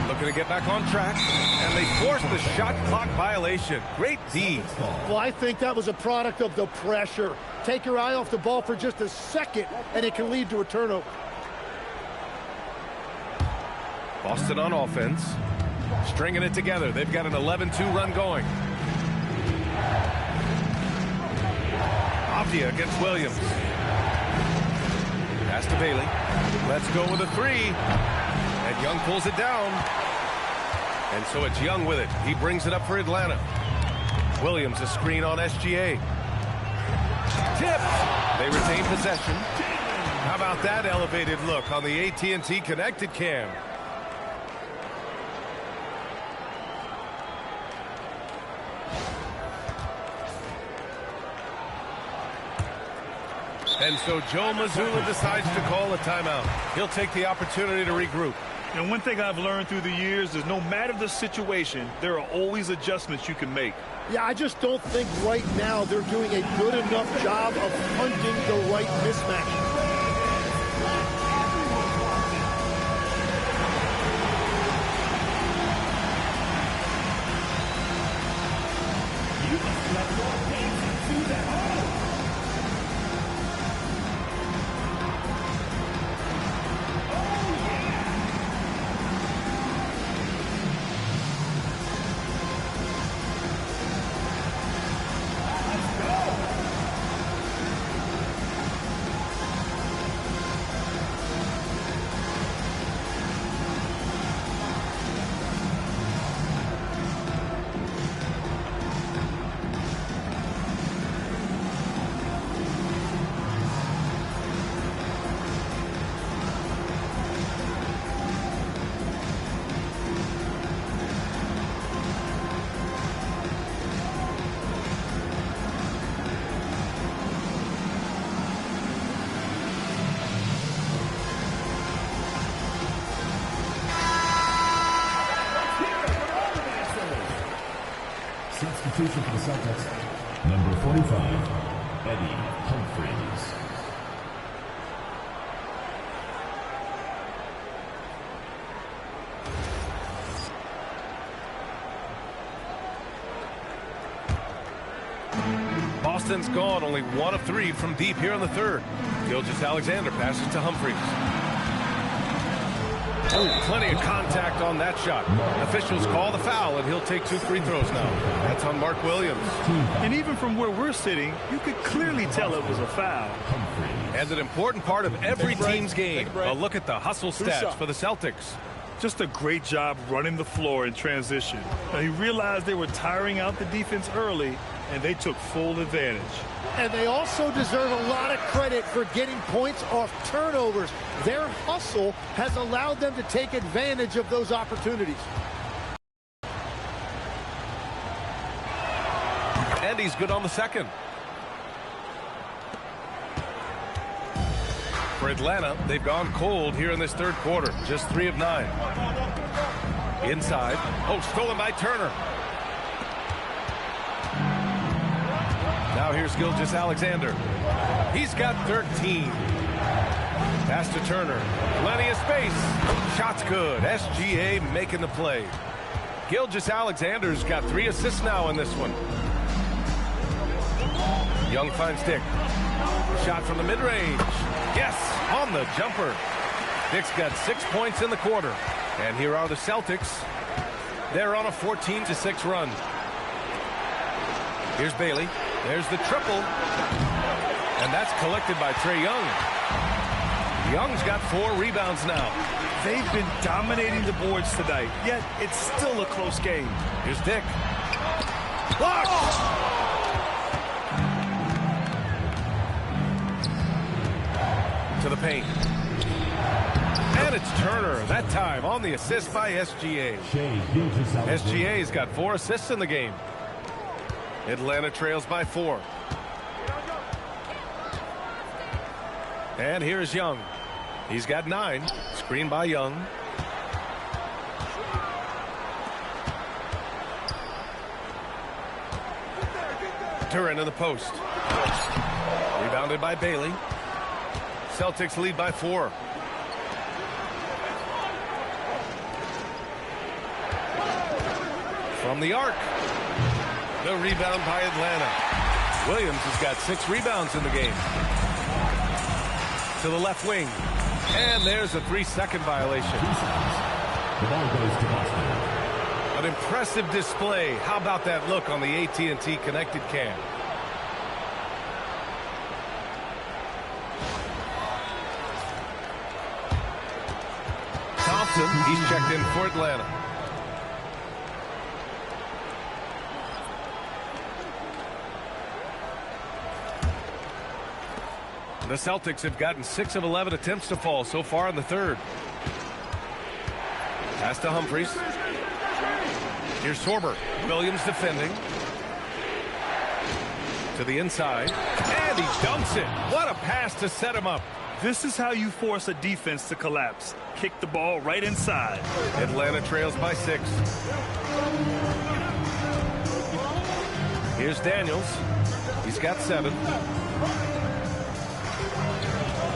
Looking to get back on track. And they force the shot clock violation. Great D. Well, I think that was a product of the pressure. Take your eye off the ball for just a second, and it can lead to a turnover. Boston on offense. Stringing it together. They've got an 11-2 run going. Avdia against Williams. Pass to Bailey. Let's go with a 3. And Young pulls it down. And so it's Young with it. He brings it up for Atlanta. Williams a screen on SGA. Tip. They retain possession. How about that elevated look on the AT&T connected cam? And so Joe Mazzulla decides to call a timeout. He'll take the opportunity to regroup. And one thing I've learned through the years is no matter the situation, there are always adjustments you can make. Yeah, I just don't think right now they're doing a good enough job of hunting the right mismatch. Substitution for the Celtics, number 45, Eddie Humphries. Boston's gone only 1 of 3 from deep here in the third. Gilgeous-Alexander passes to Humphries. Oh, plenty of contact on that shot. Officials call the foul, and he'll take 2 free throws now. That's on Mark Williams. And even from where we're sitting, you could clearly tell it was a foul. And an important part of every team's game. A look at the hustle stats for the Celtics. Just a great job running the floor in transition. Now, he realized they were tiring out the defense early, and they took full advantage. And they also deserve a lot of credit for getting points off turnovers. Their hustle has allowed them to take advantage of those opportunities. And he's good on the second. For Atlanta, they've gone cold here in this third quarter. Just 3 of 9. Inside. Oh, stolen by Turner. Now here's Gilgeous-Alexander. He's got 13. Pass to Turner. Plenty of space. Shot's good. SGA making the play. Gilgeous-Alexander's got 3 assists now in this one. Young finds Dick. Shot from the mid-range. Yes, on the jumper. Dick's got 6 points in the quarter. And here are the Celtics. They're on a 14-6 run. Here's Bailey. There's the triple. And that's collected by Trae Young. Young's got 4 rebounds now. They've been dominating the boards tonight, yet it's still a close game. Here's Dick. Blocked! To the paint. And it's Turner, that time on the assist by SGA. SGA's got 4 assists in the game. Atlanta trails by 4. And here's Young. He's got 9. Screen by Young. Duran in the post. Rebounded by Bailey. Celtics lead by 4. From the arc. The rebound by Atlanta. Williams has got 6 rebounds in the game. To the left wing. And there's a 3-second violation. The ball goes to Boston. An impressive display. How about that look on the AT&T connected cam? Thompson, he's checked in for Atlanta. The Celtics have gotten 6 of 11 attempts to fall so far in the third. Pass to Humphries. Here's Sorber. Williams defending. To the inside. And he dumps it. What a pass to set him up. This is how you force a defense to collapse. Kick the ball right inside. Atlanta trails by 6. Here's Daniels. He's got 7.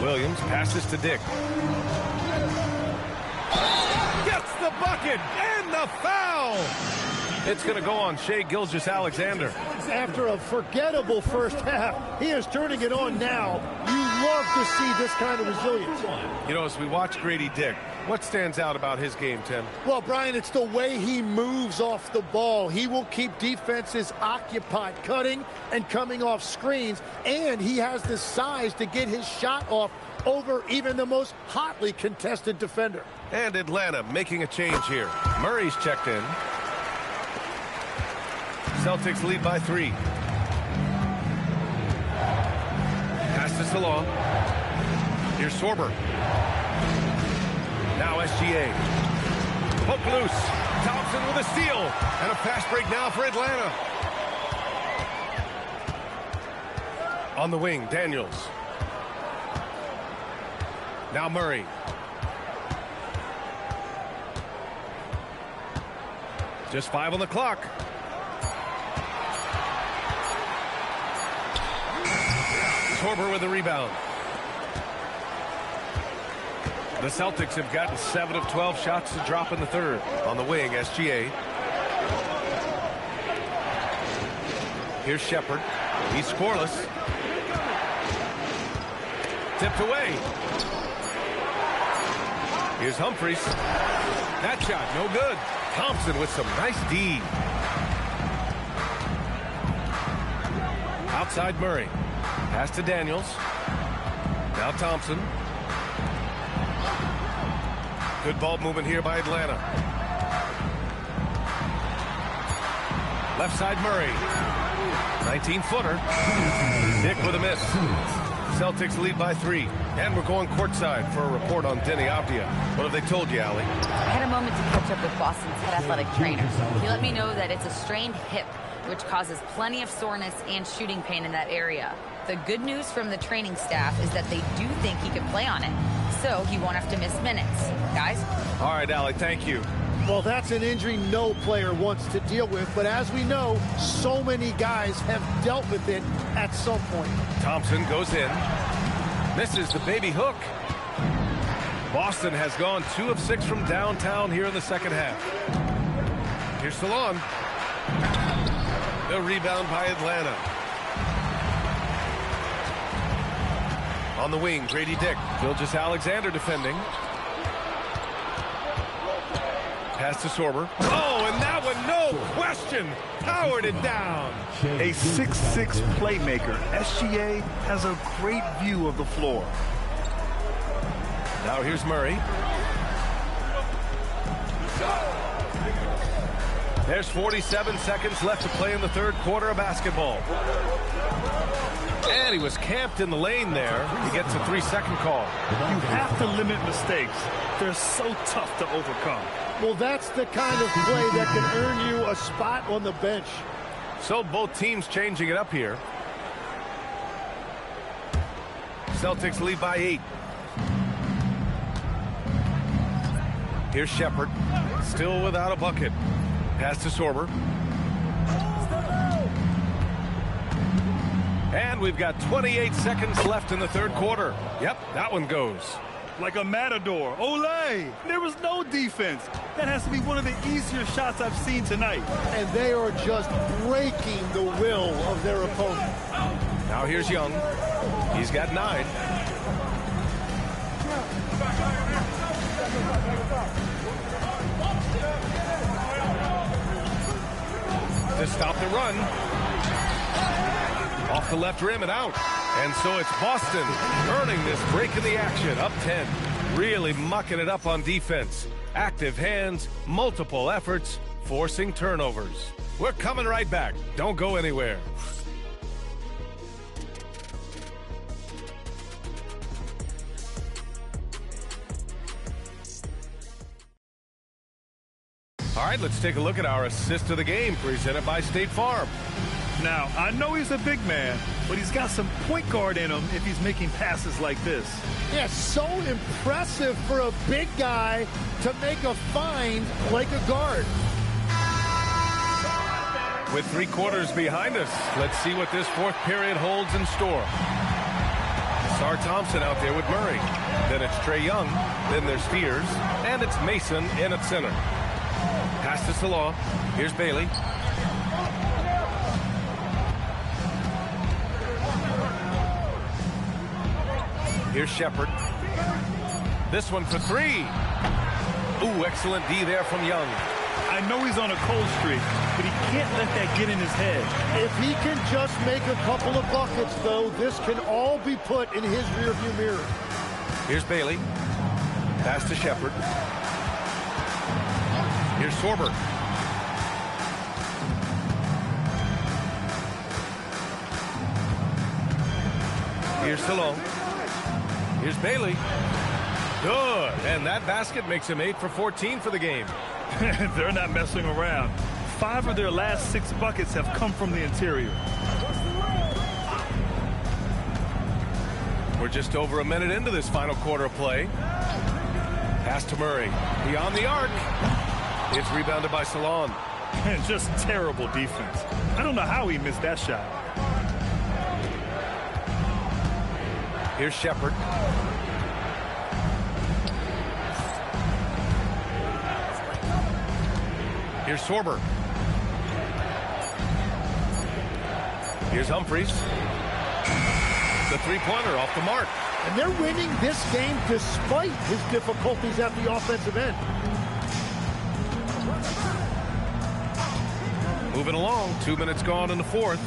Williams passes to Dick. Gets the bucket and the foul. It's going to go on Shai Gilgeous-Alexander. After a forgettable first half, he is turning it on now. You love to see this kind of resilience. You know, as we watch Grady Dick, what stands out about his game, Tim? Well, Brian, it's the way he moves off the ball. He will keep defenses occupied, cutting and coming off screens, and he has the size to get his shot off over even the most hotly contested defender. And Atlanta making a change here. Murray's checked in. Celtics lead by 3. Pass to Salon. Here's Sorber. Now SGA. Poke loose. Thompson with a steal. And a fast break now for Atlanta. On the wing, Daniels. Now Murray. Just 5 on the clock. Sorber with the rebound. The Celtics have gotten 7 of 12 shots to drop in the third. On the wing, SGA. Here's Shepard. He's scoreless. Tipped away. Here's Humphries. That shot, no good. Thompson with some nice D. Outside Murray. Pass to Daniels. Now Thompson. Good ball movement here by Atlanta. Left side Murray. 19-footer. Dick with a miss. Celtics lead by 3. And we're going courtside for a report on Denny Avdia. What have they told you, Allie? I had a moment to catch up with Boston's head athletic trainer. He let me know that it's a strained hip, which causes plenty of soreness and shooting pain in that area. The good news from the training staff is that they do think he can play on it, so he won't have to miss minutes. Guys? All right, Allie, thank you. Well, that's an injury no player wants to deal with, but as we know, so many guys have dealt with it at some point. Thompson goes in. Misses the baby hook. Boston has gone 2 of 6 from downtown here in the second half. Here's Salon. The rebound by Atlanta. On the wing, Grady Dick. Gilgeous-Alexander defending. Pass to Sorber. Oh, and that one, no question, powered it down. A 6'6" playmaker, SGA has a great view of the floor. Now here's Murray. There's 47 seconds left to play in the third quarter of basketball. And he was camped in the lane there. He gets a 3-second call. You have to limit mistakes. They're so tough to overcome. Well, that's the kind of play that can earn you a spot on the bench. So both teams changing it up here. Celtics lead by 8. Here's Shepard, still without a bucket. Pass to Sorber. And we've got 28 seconds left in the third quarter. Yep, that one goes. Like a matador. Olay! There was no defense. That has to be one of the easier shots I've seen tonight. And they are just breaking the will of their opponent. Now here's Young. He's got 9. To stop the run. Off the left rim and out. And so it's Boston earning this break in the action. Up 10. Really mucking it up on defense. Active hands, multiple efforts, forcing turnovers. We're coming right back. Don't go anywhere. All right, let's take a look at our assist of the game presented by State Farm. Now, I know he's a big man, but he's got some point guard in him if he's making passes like this. Yeah, so impressive for a big guy to make a find like a guard. With 3 quarters behind us, let's see what this fourth period holds in store. Sar Thompson out there with Murray. Then it's Trae Young. Then there's Fears. And it's Mason in at center. Pass to Salah. Here's Bailey. Here's Shepard. This one for 3. Ooh, excellent D there from Young. I know he's on a cold streak, but he can't let that get in his head. If he can just make a couple of buckets, though, this can all be put in his rearview mirror. Here's Bailey. Pass to Shepard. Here's Sorber. Here's Salone. Here's Bailey. Good. And that basket makes him 8 for 14 for the game. They're not messing around. 5 of their last 6 buckets have come from the interior. We're just over a minute into this final quarter of play. Pass to Murray. Beyond the arc. It's rebounded by Salon. And just terrible defense. I don't know how he missed that shot. Here's Shepard. Here's Sorber. Here's Humphries. The three-pointer off the mark. And they're winning this game despite his difficulties at the offensive end. Moving along. 2 minutes gone in the fourth.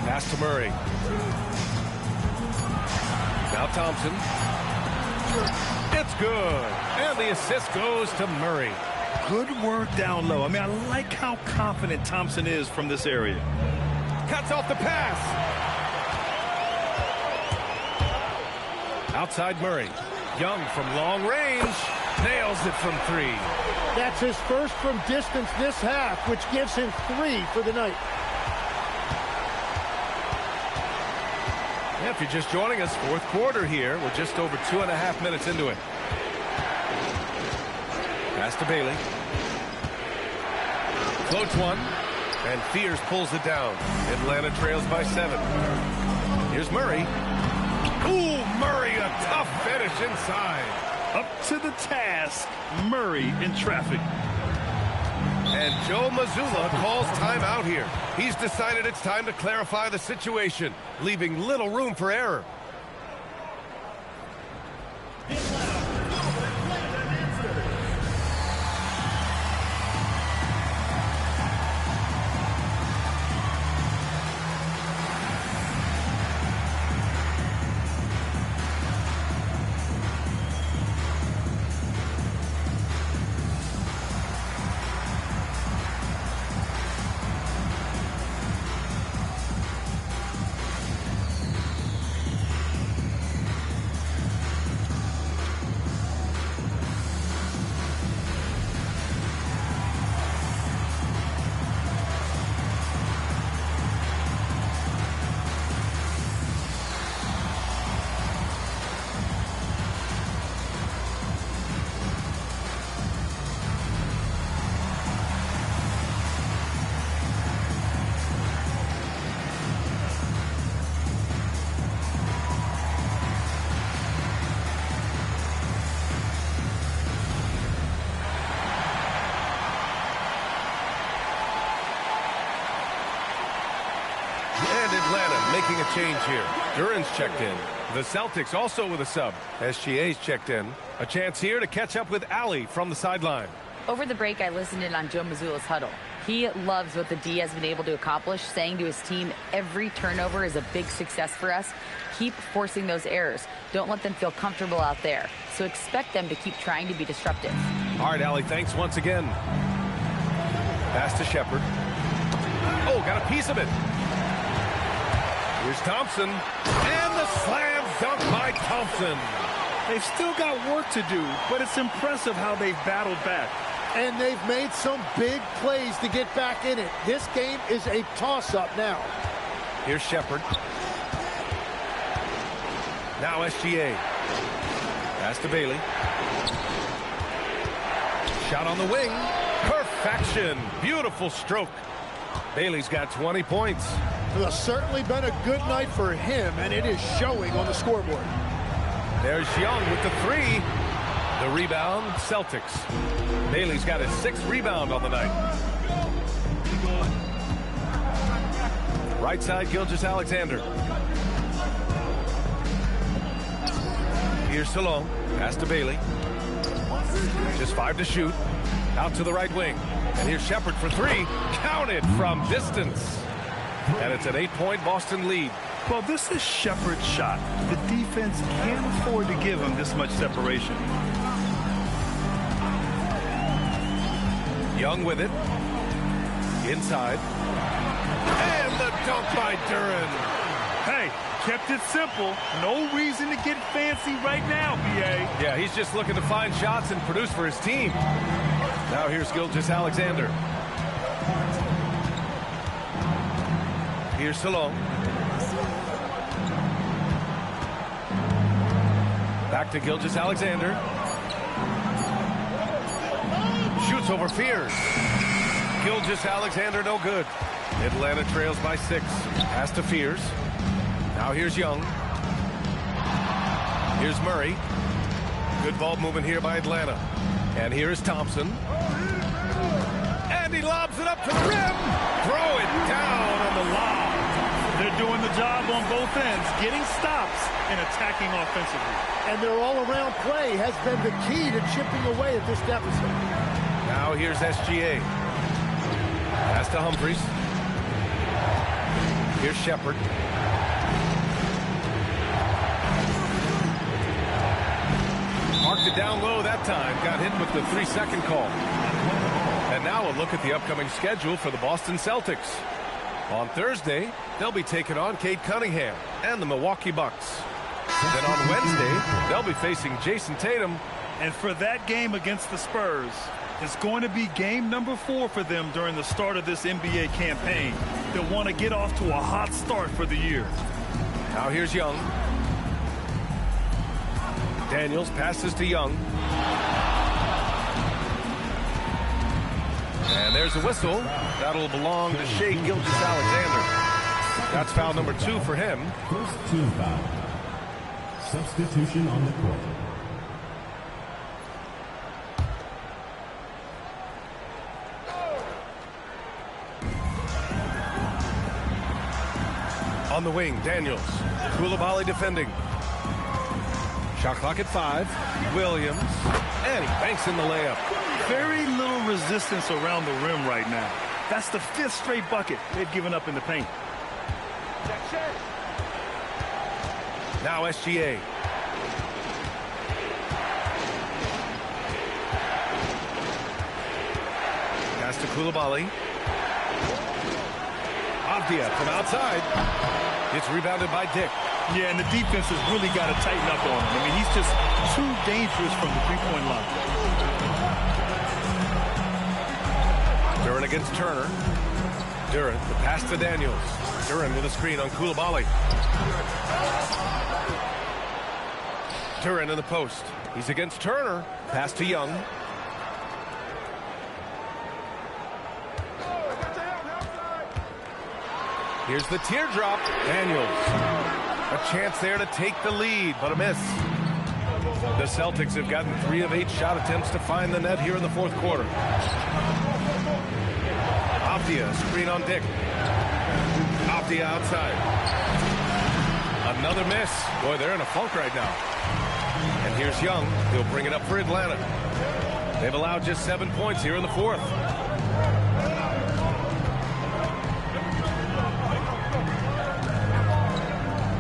Pass to Murray. Now Thompson. It's good. And the assist goes to Murray. Good work down low. I mean, I like how confident Thompson is from this area. Cuts off the pass. Outside Murray. Young from long range. Nails it from 3. That's his first from distance this half, which gives him 3 for the night. Yeah, if you're just joining us, fourth quarter here. We're just over 2.5 minutes into it. Pass to Bailey. Floats one. And Fears pulls it down. Atlanta trails by 7. Here's Murray. Ooh, Murray, a tough finish inside. Up to the task. Murray in traffic. And Joe Mazzulla calls timeout here. He's decided it's time to clarify the situation, leaving little room for error. making a change here. Duran's checked in. The Celtics also with a sub. SGA's checked in. A chance here to catch up with Ali from the sideline. Over the break, I listened in on Joe Mazzulla's huddle. He loves what the D has been able to accomplish, saying to his team, every turnover is a big success for us. Keep forcing those errors. Don't let them feel comfortable out there. So expect them to keep trying to be disruptive. All right, Ali, thanks once again. Pass to Shepard. Oh, got a piece of it. Here's Thompson. And the slam dunk by Thompson. They've still got work to do, but it's impressive how they've battled back. And they've made some big plays to get back in it. This game is a toss-up now. Here's Shepard. Now SGA. Pass to Bailey. Shot on the wing. Perfection. Beautiful stroke. Bailey's got 20 points. Well, certainly been a good night for him, and it is showing on the scoreboard. There's Young with the three. The rebound, Celtics. Bailey's got his 6th rebound on the night. Right side, Gilgeous-Alexander. Here's Salone. Pass to Bailey. Just 5 to shoot. Out to the right wing. And here's Shepard for 3. Counted from distance. And it's an 8-point Boston lead. Well, this is Shepard's shot. The defense can't afford to give him this much separation. Young with it. Inside. And the dunk by Duran. Hey, kept it simple. No reason to get fancy right now, B.A. Yeah, he's just looking to find shots and produce for his team. Now here's Gilgeous-Alexander. Here's Salone. Back to Gilgeous-Alexander. Shoots over Fears. Gilgeous-Alexander no good. Atlanta trails by 6. Pass to Fears. Now here's Young. Here's Murray. Good ball movement here by Atlanta. And here is Thompson. And he lobs it up to the rim. Throw it down on the lob. They're doing the job on both ends, getting stops and attacking offensively. And their all-around play has been the key to chipping away at this deficit. Now here's SGA. Pass to Humphries. Here's Shepard. Marked it down low that time. Got hit with the 3-second call. And now a look at the upcoming schedule for the Boston Celtics. On Thursday, they'll be taking on Cade Cunningham and the Milwaukee Bucks. Then on Wednesday, they'll be facing Jason Tatum. And for that game against the Spurs, it's going to be game number 4 for them during the start of this NBA campaign. They'll want to get off to a hot start for the year. Now here's Young. Daniels passes to Young. And there's a whistle. That'll belong to Shai Gilgeous-Alexander. That's foul number 2 for him. First team foul. Substitution on the court. On the wing, Daniels. Coulibaly defending. Shot clock at 5. Williams. And he banks in the layup. Very little resistance around the rim right now. That's the 5th straight bucket they've given up in the paint. Now SGA. Pass to Coulibaly. Avdia from outside. It's rebounded by Dick. Yeah, and the defense has really got to tighten up on him. I mean, he's just too dangerous from the three-point line. Duran against Turner. Duran, the pass to Daniels. Duran with a screen on Coulibaly. Duran in the post. He's against Turner. Pass to Young. Here's the teardrop. Daniels. A chance there to take the lead, but a miss. The Celtics have gotten 3 of 8 shot attempts to find the net here in the 4th quarter. Avdia, screen on Dick. Avdia outside. Another miss. Boy, they're in a funk right now. And here's Young. He'll bring it up for Atlanta. They've allowed just 7 points here in the fourth.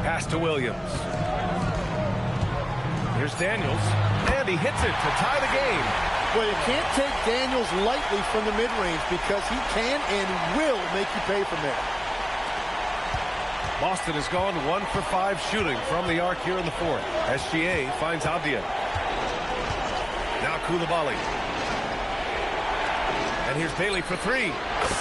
Pass to Williams. Here's Daniels. And he hits it to tie the game. Well, you can't take Daniels lightly from the mid-range because he can and will make you pay from there. Boston has gone 1 for 5 shooting from the arc here in the fourth. SGA finds Abdia. Now Koulibaly. And here's Bailey for 3.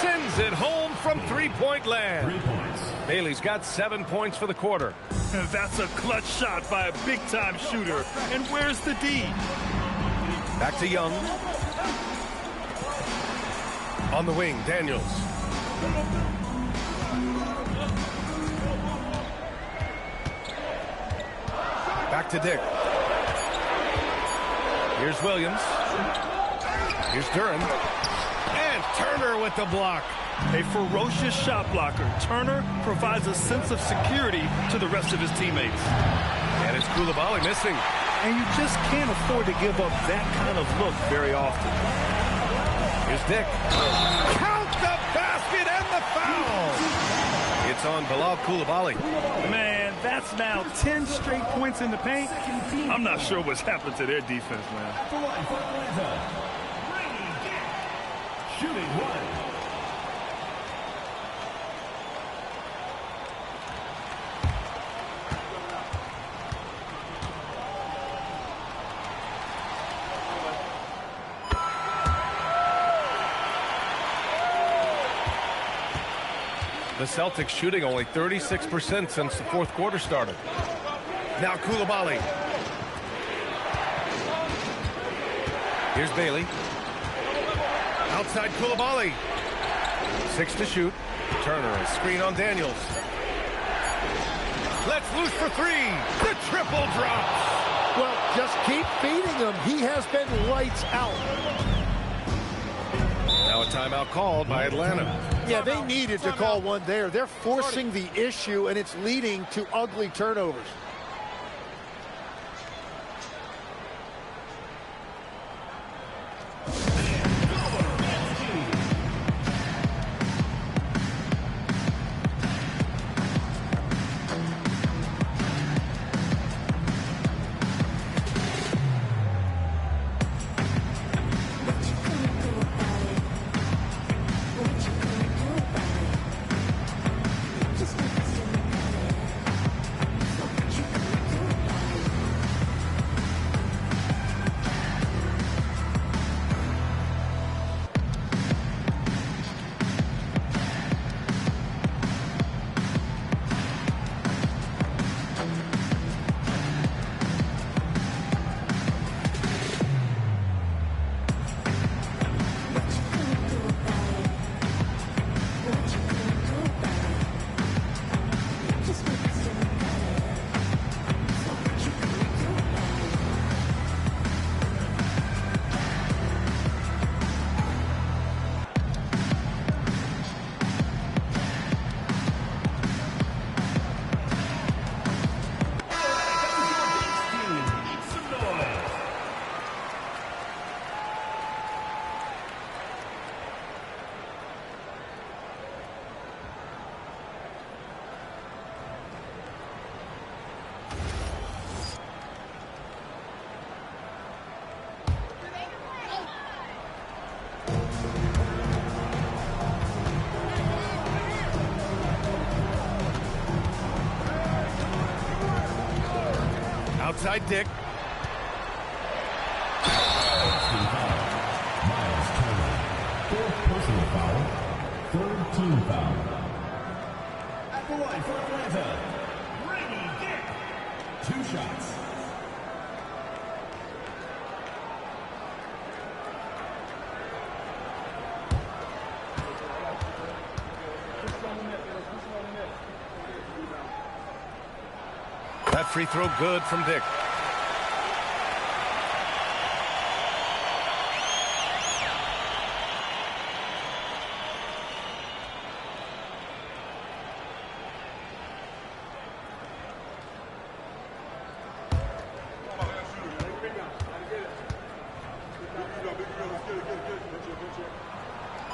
Sends it home from three-point land. 3 points. Bailey's got 7 points for the quarter. And that's a clutch shot by a big-time shooter. And where's the D? Back to Young. On the wing, Daniels. Back to Dick. Here's Williams. Here's Duran. And Turner with the block. A ferocious shot blocker. Turner provides a sense of security to the rest of his teammates. And it's Koulibaly missing. And you just can't afford to give up that kind of look very often. Here's Dick. Count the basket and the foul. It's on Bilal Koulibaly. Man, that's now 10 straight points in the paint. I'm not sure what's happened to their defense, man. At the line for Atlanta, shooting 1. The Celtics shooting only 36% since the fourth quarter started. Now Koulibaly. Here's Bailey. Outside Koulibaly. 6 to shoot. Turner, a screen on Daniels. Let's loose for 3. The triple drops. Well, just keep feeding him. He has been lights out. Now a timeout called by Atlanta. Yeah, they needed to call one there. They're forcing the issue, and it's leading to ugly turnovers. Outside Dick. Miles Turner. 4th personal foul. 3rd team foul. At the line for Atlanta, Brady Dick. 2 shots. That free throw good from Dick.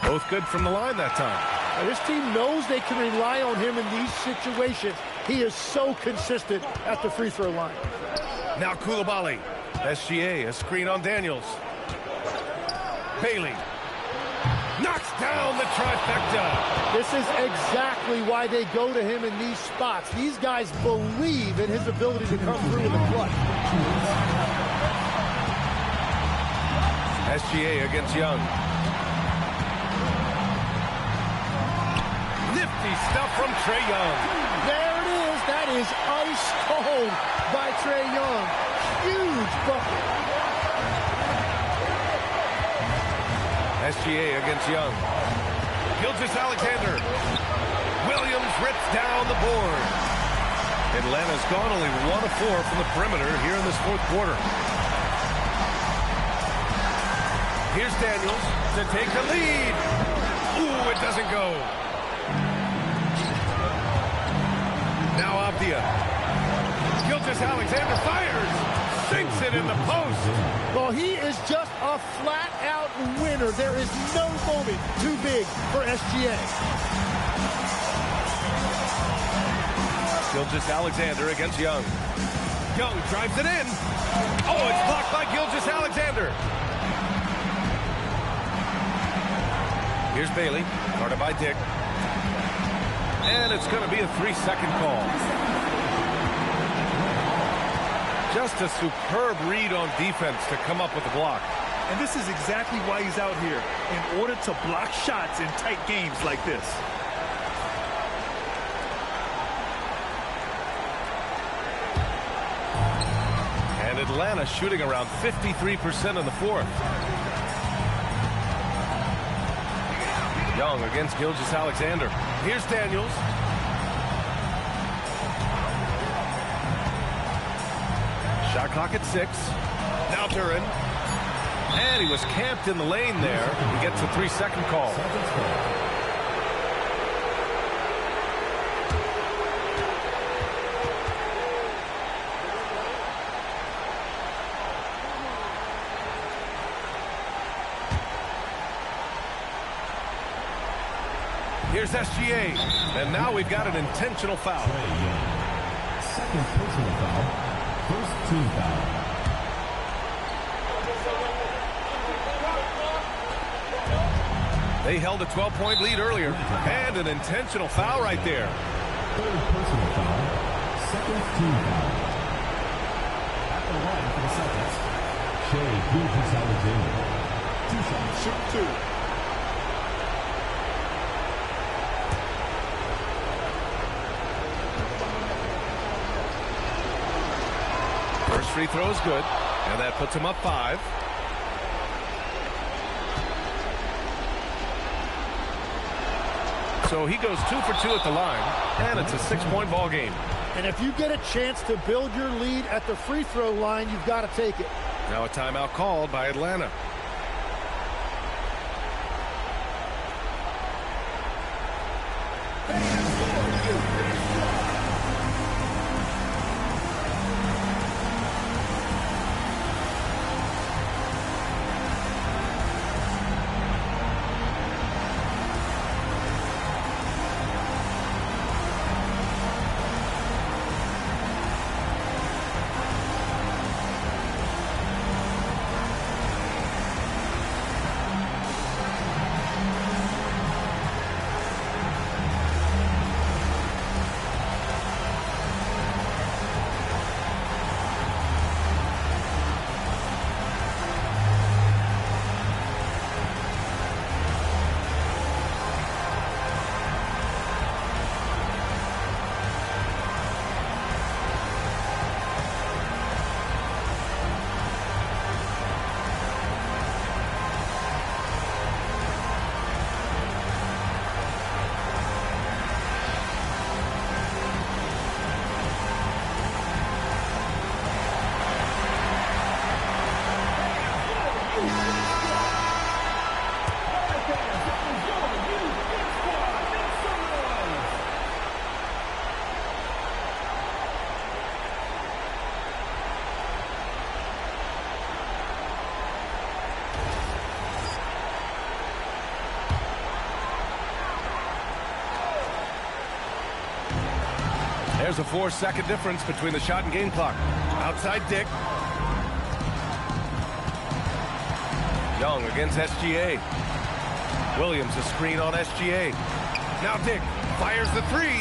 Both good from the line that time. Now, this team knows they can rely on him in these situations. He is so consistent at the free throw line. Now Coulibaly. SGA, a screen on Daniels. Bailey knocks down the trifecta. This is exactly why they go to him in these spots. These guys believe in his ability to come through in the clutch. SGA against Young. Nifty stuff from Trae Young. There it is. That is ice cold by Trae Young. Huge bucket. SGA against Young. Gilgeous-Alexander. Williams rips down the board. Atlanta's gone only 1 of 4 from the perimeter here in this fourth quarter. Here's Daniels to take the lead. Ooh, it doesn't go. Now Abdia. Gilgeous-Alexander fires. Sinks it in the post. Well, he is just a flat-out winner. There is no moment too big for SGA. Gilgeous-Alexander against Young. Young drives it in. Oh, it's blocked by Gilgeous-Alexander. Here's Bailey, guarded by Dick. And it's going to be a 3-second call. Just a superb read on defense to come up with the block. And this is exactly why he's out here, in order to block shots in tight games like this. And Atlanta shooting around 53% in the fourth. Young against Gilgeous-Alexander. Here's Daniels. Shot clock at 6. Now Duran. And he was camped in the lane there. He gets a 3-second call. Here's SGA. And now we've got an intentional foul. Second personal foul. First team foul. They held a 12-point lead earlier. And an intentional foul right there. Third personal foul. Second team foul. At the line for the Celtics, Shai Gilgeous-Alexander. 2 shots. Shoot 2. First free throw is good, and that puts him up 5. So he goes 2 for 2 at the line, and it's a 6-point ball game. And if you get a chance to build your lead at the free throw line, you've got to take it. Now a timeout called by Atlanta. There's a 4-second difference between the shot and game clock. Outside Dick. Young against SGA. Williams a screen on SGA. Now Dick fires the three.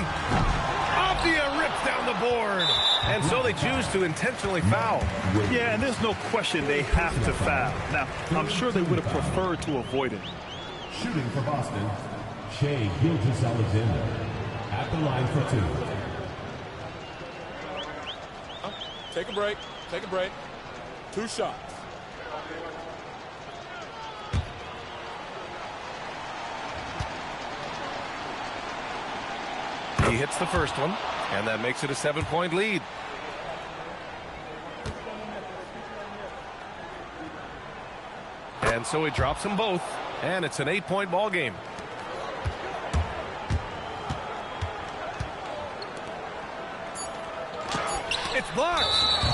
Aptia rips down the board. And so they choose to intentionally foul. Yeah, and there's no question they have to foul. Now, I'm sure they would have preferred to avoid it. Shooting for Boston, Shea Gilgeous-Alexander at the line for 2. Take a break. Take a break. 2 shots. He hits the first one, and that makes it a 7-point lead. And so he drops them both, and it's an 8-point ball game. It's blocked,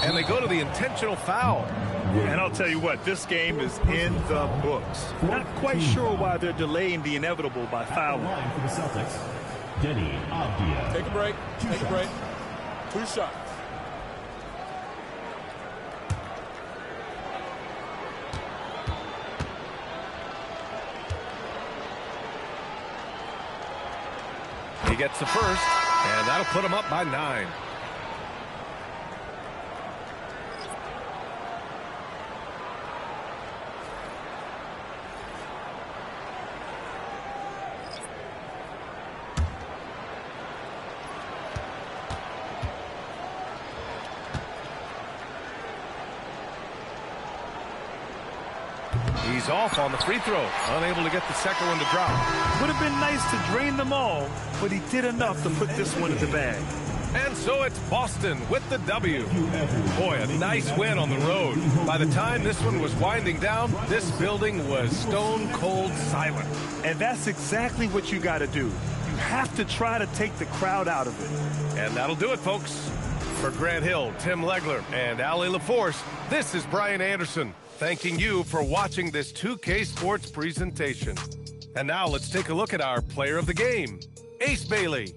and they go to the intentional foul. And I'll tell you what, this game is in the books. Not quite sure why they're delaying the inevitable by fouling. Line for the Celtics, Denny Avdia. Take a break. Take a break. 2 shots. He gets the first, and that'll put him up by 9. He's off on the free throw, unable to get the second one to drop. Would have been nice to drain them all, but he did enough to put this one in the bag. And so it's Boston with the W. Boy, a nice win on the road. By the time this one was winding down, this building was stone cold silent. And that's exactly what you got to do. You have to try to take the crowd out of it. And that'll do it, folks. For Grant Hill, Tim Legler, and Allie LaForce, this is Brian Anderson, thanking you for watching this 2K Sports presentation. And now let's take a look at our player of the game, Ace Bailey.